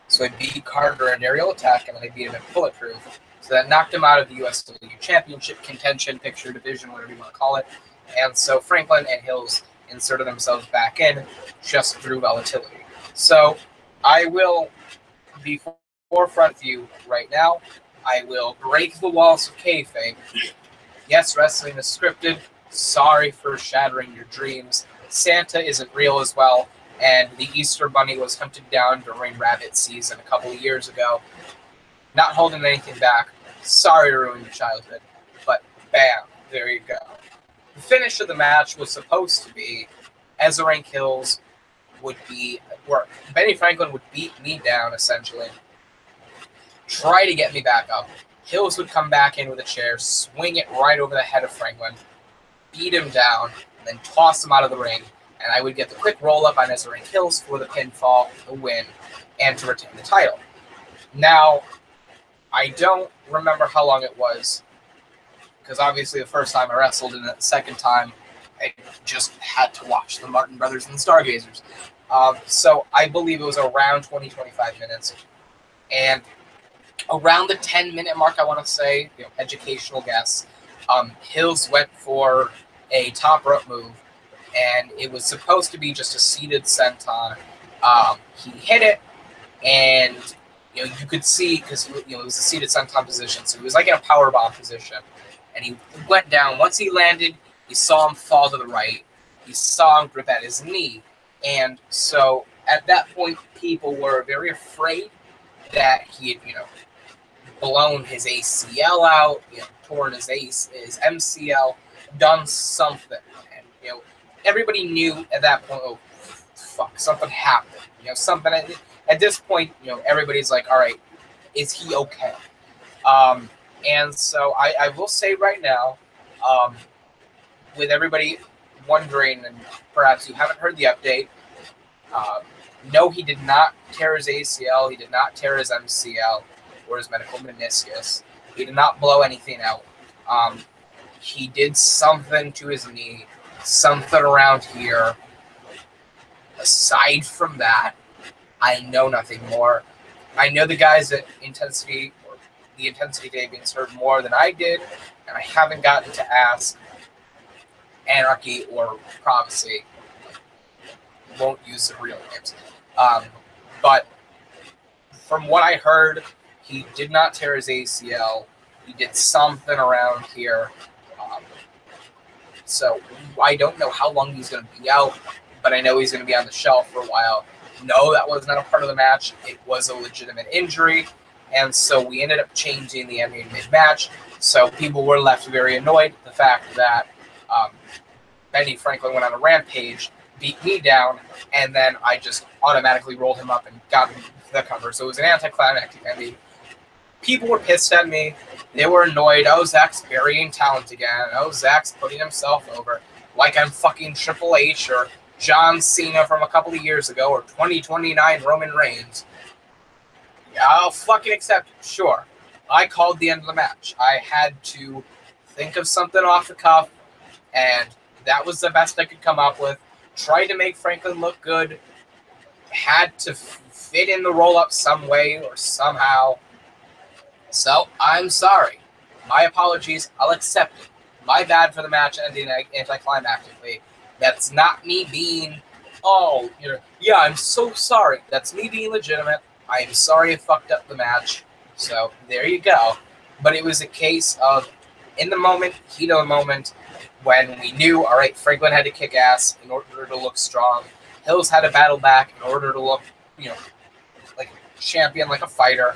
So I beat Carter in aerial attack, and then I beat him in bulletproof. So that knocked him out of the USW Championship contention, picture division, whatever you want to call it. And so Franklin and Hills inserted themselves back in just through volatility. So I will be forefront of you right now. I will break the walls of kayfabe. Yes, wrestling is scripted. Sorry for shattering your dreams. Santa isn't real as well, and the Easter Bunny was hunted down during rabbit season a couple of years ago. Not holding anything back. Sorry to ruin your childhood, but bam, there you go. The finish of the match was supposed to be Ezarank Hills where Benny Franklin would beat me down, essentially. Try to get me back up. Hills would come back in with a chair, swing it right over the head of Franklin, beat him down, and then toss him out of the ring. And I would get the quick roll-up on Ezarank Hills for the pinfall, the win, and to retain the title. Now, I don't remember how long it was, because obviously the first time I wrestled, and the second time I just had to watch the Martin Brothers and the Stargazers. So I believe it was around 20-25 minutes. And around the 10-minute mark, I want to say, educational guess, Hills went for a top rope move, and it was supposed to be just a seated senton. He hit it, and you could see, because it was a seated senton position, so he was like in a powerbomb position, and he went down. Once he landed, you saw him fall to the right. You saw him grip at his knee, and so at that point, people were very afraid that he had, blown his ACL out, torn his MCL, done something, and everybody knew at that point, oh fuck, something happened. Something at this point, everybody's like, all right, is he okay? And so I will say right now, with everybody wondering, and perhaps you haven't heard the update, no, he did not tear his ACL. He did not tear his MCL or his medical meniscus. He did not blow anything out. He did something to his knee, something around here. Aside from that, I know nothing more. I know the guys at Intensity, or the Intensity Davians, heard more than I did, and I haven't gotten to ask Anarchy or Prophecy. Won't use the real names. But from what I heard, he did not tear his ACL. He did something around here. So I don't know how long he's going to be out, but I know he's going to be on the shelf for a while. No, that was not a part of the match. It was a legitimate injury, and so we ended up changing the ending mid-match. So people were left very annoyed at the fact that Benny Franklin went on a rampage, beat me down, and then I just automatically rolled him up and got him the cover. So it was an anticlimactic ending. People were pissed at me. They were annoyed. Oh, Zach's burying talent again. Oh, Zach's putting himself over. Like I'm fucking Triple H or John Cena from a couple of years ago or 2029 Roman Reigns. Yeah, I'll fucking accept it. Sure. I called the end of the match. I had to think of something off the cuff, and that was the best I could come up with. Tried to make Franklin look good. Had to fit in the roll-up some way or somehow. So, I'm sorry. My apologies. I'll accept it. My bad for the match ending anticlimactically. That's not me being, yeah, I'm so sorry. That's me being legitimate. I am sorry I fucked up the match. So, there you go. But it was a case of, in the moment, heat of the moment, when we knew, all right, Franklin had to kick ass in order to look strong. Hills had to battle back in order to look, like a champion, like a fighter.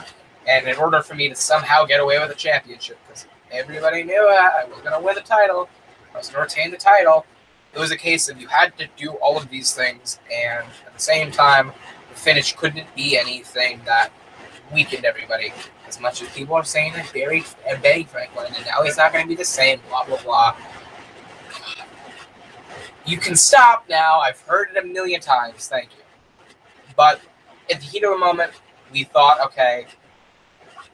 And in order for me to somehow get away with a championship, because everybody knew I was going to win the title, I was going to retain the title, it was a case of you had to do all of these things, and at the same time, the finish couldn't be anything that weakened everybody. As much as people are saying that Barry Franklin, and now he's not going to be the same, blah, blah, blah. You can stop now. I've heard it a million times. Thank you. But at the heat of the moment, we thought, okay,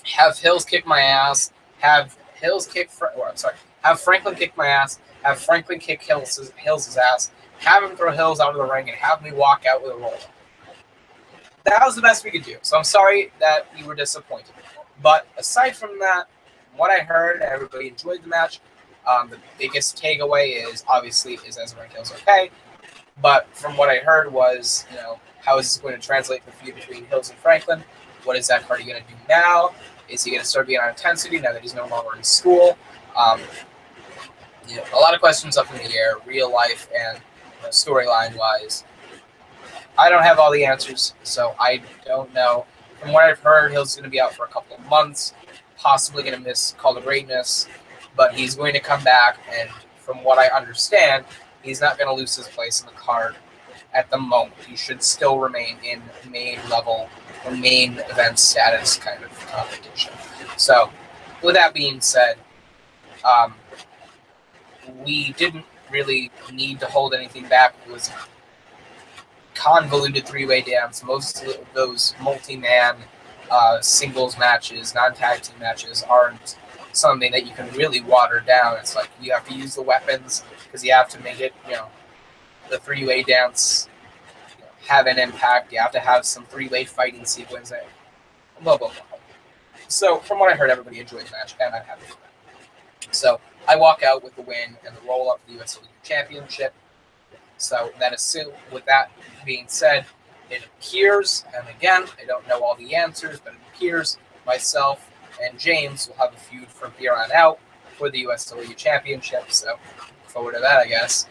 have Hills kick my ass, have Franklin kick my ass, have Franklin kick Hills' ass, have him throw Hills out of the ring, and have me walk out with a roll. That was the best we could do. So I'm sorry that we were disappointed. But aside from that, what I heard, everybody enjoyed the match. The biggest takeaway is Ezarank Hills okay. But from what I heard was, how is this going to translate the feud between Hills and Franklin? What is Zach Hardy going to do now? Is he going to start being on intensity now that he's no longer in school? A lot of questions up in the air, real life and storyline wise. I don't have all the answers, so I don't know. From what I've heard, Hills is going to be out for a couple of months, possibly going to miss Call to Greatness, but he's going to come back, and from what I understand, he's not going to lose his place in the card at the moment. He should still remain in main level or main event status kind of competition. So, with that being said, we didn't really need to hold anything back. It was convoluted three-way dance. Most of those multi-man singles matches, non-tag team matches, aren't something that you can really water down. It's like you have to use the weapons because you have to make it, the three-way dance have an impact. You have to have some three-way fighting sequence. Blah, blah, blah. So from what I heard, everybody enjoyed the match, and I'm happy for that. So I walk out with the win and the roll-up for the USW Championship. So with that being said, it appears, and again, I don't know all the answers, but it appears myself and James will have a feud from here on out for the USW Championship. So look forward to that, I guess.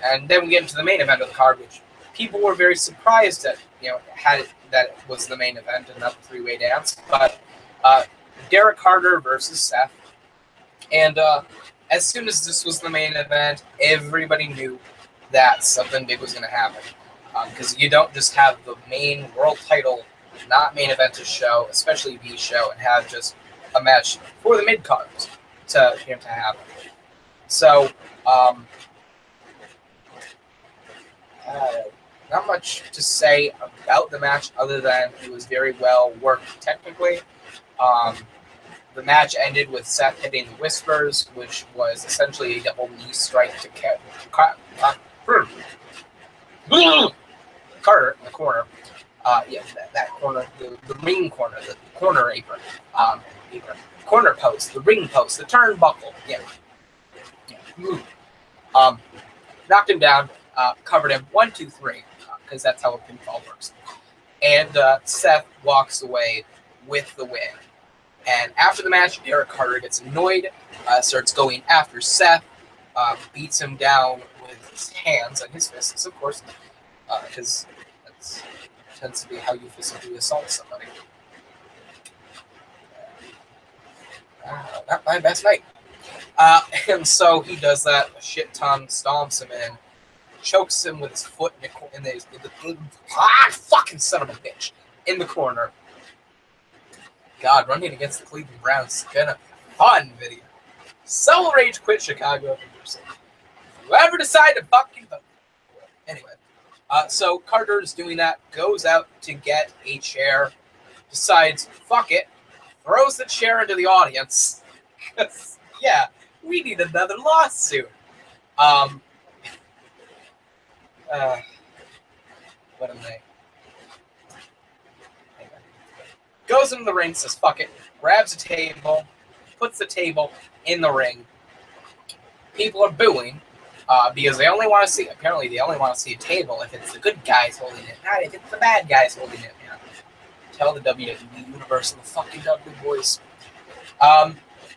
And then we get into the main event of the card, which people were very surprised that that it was the main event and not the three-way dance. But Derek Carter versus Seth, and as soon as this was the main event, everybody knew that something big was going to happen. Because you don't just have the main world title, not main event show, especially the show, and have just a match for the mid cards to happen. So, not much to say about the match other than it was very well worked technically. The match ended with Seth hitting the Whispers, which was essentially a double knee strike to Carter in the corner. That corner, the ring corner, the corner apron, corner post, the ring post, the turnbuckle. Knocked him down, covered him 1, 2, 3, because that's how a pinfall works. And Seth walks away with the win. And after the match, Derek Carter gets annoyed, starts going after Seth, beats him down with his hands and his fists, of course, because that tends to be how you physically assault somebody. Not my best night. And so he does that, a shit ton, stomps him in, chokes him with his foot in the fucking son of a bitch, in the corner. God, running against the Cleveland Browns is gonna be a fun video. So rage quit Chicago. Whoever decided to fucking vote. Anyway, so Carter's doing that, goes out to get a chair, decides, fuck it, throws the chair into the audience. Yeah, we need another lawsuit. What am I? Goes into the ring, says fuck it, grabs a table, puts the table in the ring. People are booing because they only want to see, apparently they only want to see a table if it's the good guys holding it, not if it's the bad guys holding it. Man. Tell the WWE Universe and the fucking W boys.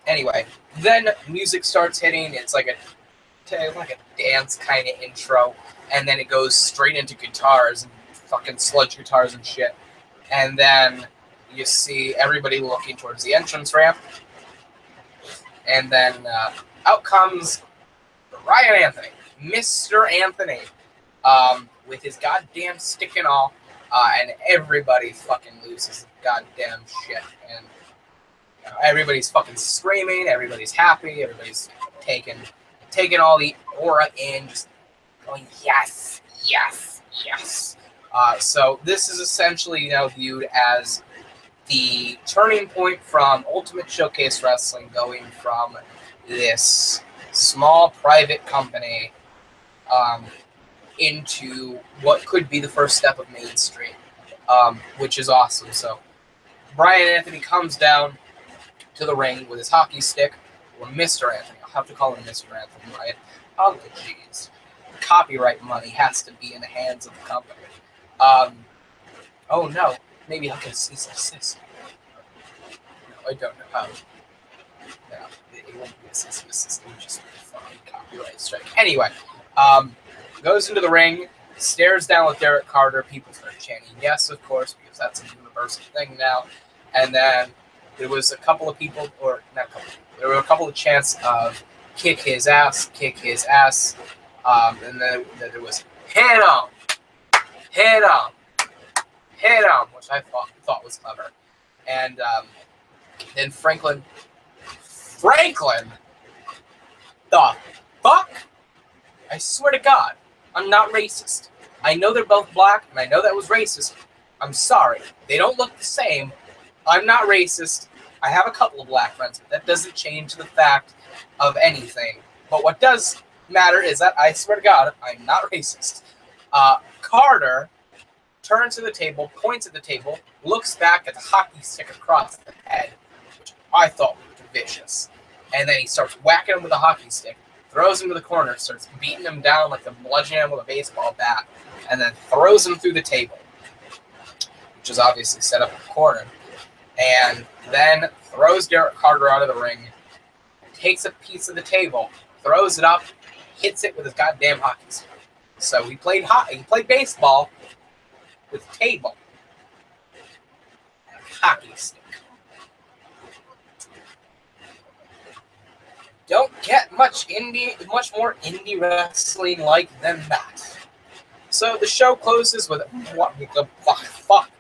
Anyway, then music starts hitting. It's like a dance kind of intro, and then it goes straight into guitars and fucking sludge guitars and shit. And then you see everybody looking towards the entrance ramp. And then out comes Ryan Anthony, Mr. Anthony, with his goddamn stick and all. And everybody fucking loses goddamn shit. And everybody's fucking screaming. Everybody's happy. Everybody's taking all the aura in, just going, yes, yes, yes. So this is essentially now viewed as the turning point from Ultimate Showcase Wrestling, going from this small private company into what could be the first step of mainstream, which is awesome. So Brian Anthony comes down to the ring with his hockey stick, or Mr. Anthony. I'll have to call him Mr. Anthony, right? Oh, jeez. Copyright money has to be in the hands of the company. Oh no, maybe I'll get a cease and desist. No, I don't know how. No, it won't be a cease and desist. It would just be a fucking copyright strike. Anyway, goes into the ring, stares down with Derek Carter. People start chanting yes, of course, because that's a universal thing now. And then there was a couple of people, or not a couple, there were a couple of chants of kick his ass, kick his ass. And then there was hit him, hit him, hit him, which I thought was clever. And then Franklin, the fuck? I swear to God, I'm not racist. I know they're both black, and I know that was racist. I'm sorry. They don't look the same. I'm not racist. I have a couple of black friends, but that doesn't change the fact of anything. But what does matter is that, I swear to God, I'm not racist. Carter turns to the table, points at the table, looks back at the hockey stick across the head, which I thought was vicious. And then he starts whacking him with a hockey stick, throws him to the corner, starts beating him down like a bludgeon him with a baseball bat, and then throws him through the table, which is obviously set up in the corner. And then throws Derek Carter out of the ring, takes a piece of the table, throws it up, hits it with his goddamn hockey stick. So he played baseball with a table and a hockey stick. Don't get much more indie wrestling like than that. So the show closes with what the fuck,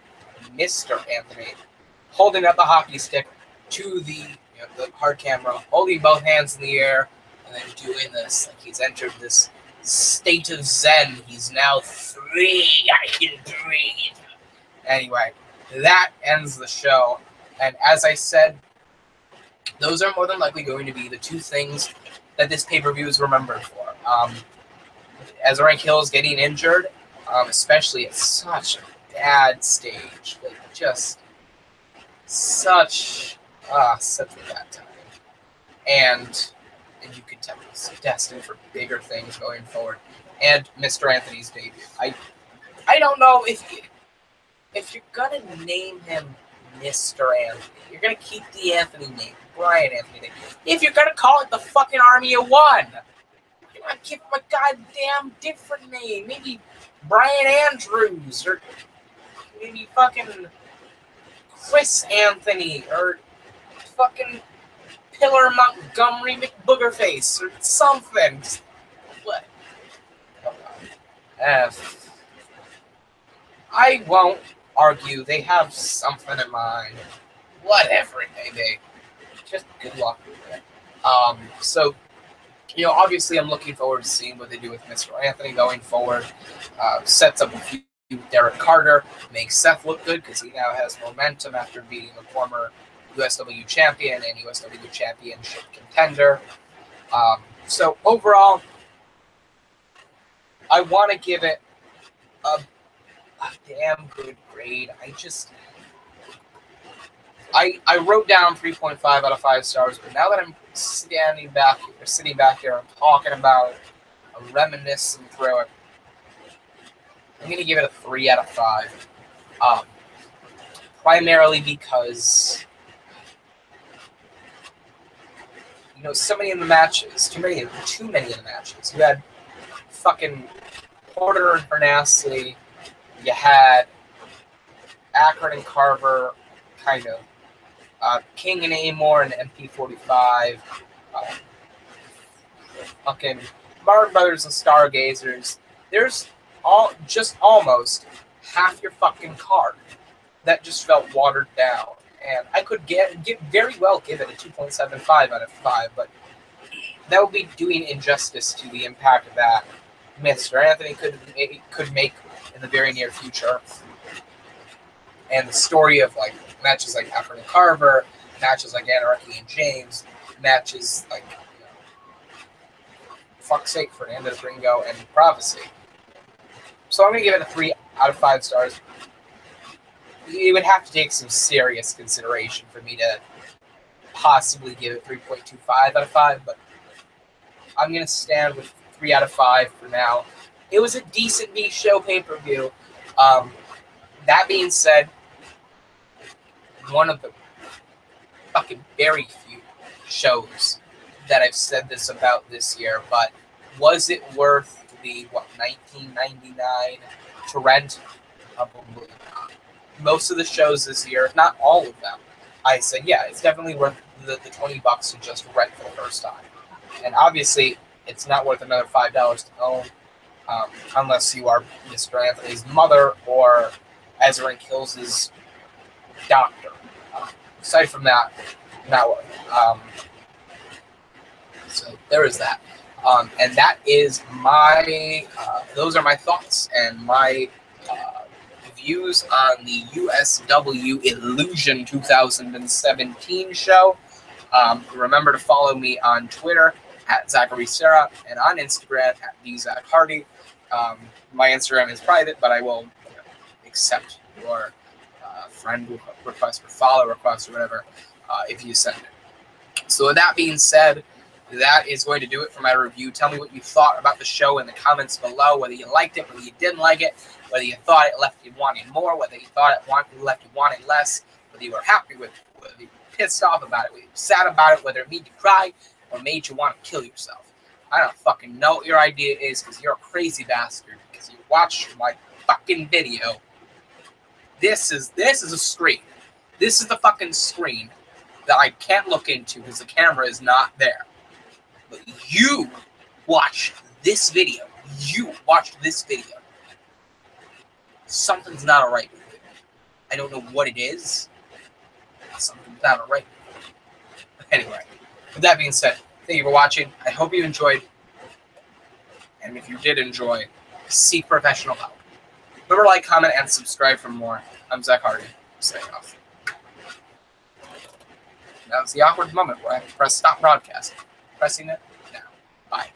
Mr. Anthony holding up the hockey stick to the hard camera, holding both hands in the air, and then doing this like he's entered this state of zen. He's now free. I can breathe. Anyway, that ends the show. And as I said, those are more than likely going to be the two things that this pay-per-view is remembered for. Ezarank Hill's getting injured, especially at such a bad stage. Like, just such a bad time. And you could tell he's destined for bigger things going forward. And Mr. Anthony's debut. I don't know if you're gonna name him Mr. Anthony, you're gonna keep the Anthony name, Brian Anthony name. If you're gonna call it the fucking Army of One, you're gonna give him a goddamn different name. Maybe Brian Andrews, or maybe fucking Chris Anthony, or fucking Pillar Montgomery McBoogerface, or something. What? I won't argue. They have something in mind. Whatever it may be. Just good luck with it. So, obviously I'm looking forward to seeing what they do with Mr. Anthony going forward. Sets up a few with Derek Carter, makes Seth look good because he now has momentum after beating the former USW champion and USW championship contender. So overall, I want to give it a damn good grade. I wrote down 3.5 out of 5 stars, but now that I'm sitting back here and talking about a reminiscing through it, I'm going to give it a 3 out of 5. Primarily because, so many of the matches, too many of the matches. You had fucking Porter and Bernassi. You had Akron and Carver kind of. King and Amor and MP45. Fucking Martin Brothers and Stargazers. There's just almost half your fucking card that just felt watered down. And I could very well give it a 2.75 out of 5, but that would be doing injustice to the impact that Mr. Anthony could make in the very near future. And the story of like matches like Akron and Carver, matches like Anarchy and James, matches like, you know, fuck's sake, Fernandez, Ringo, and Prophecy. So I'm going to give it a 3 out of 5 stars. It would have to take some serious consideration for me to possibly give it 3.25 out of 5, but I'm going to stand with 3 out of 5 for now. It was a decent niche show pay-per-view. That being said, one of the fucking very few shows that I've said this about this year, but was it worth the, $19.99 to rent? Probably not. Most of the shows this year, if not all of them, I said, yeah, it's definitely worth the $20 to just rent for the first time. And obviously, it's not worth another $5 to own, unless you are Mr. Anthony's mother or Ezarank Hills' doctor. Aside from that, not worth it. So there is that. And that is my, those are my thoughts and my views on the USW Illusion 2017 show. Remember to follow me on Twitter at Zachary Sarah and on Instagram at @TheZachHardy. My Instagram is private, but I will accept your friend request or follow request or whatever if you send it. So with that being said, that is going to do it for my review. Tell me what you thought about the show in the comments below, whether you liked it, whether you didn't like it, whether you thought it left you wanting more, whether you thought it left you wanting less, whether you were happy with it, whether you were pissed off about it, whether you were sad about it, whether it made you cry or made you want to kill yourself. I don't fucking know what your idea is because you're a crazy bastard because you watched my fucking video. This is a screen. This is the fucking screen that I can't look into because the camera is not there. But you watched this video. You watched this video. Something's not alright with it. I don't know what it is. Something's not alright with it. Anyway, with that being said, thank you for watching. I hope you enjoyed. And if you did enjoy, seek professional help. Remember to like, comment, and subscribe for more. I'm Zach Hardy. Signing off. That was the awkward moment where I have to press stop broadcast. Pressing it now. Bye.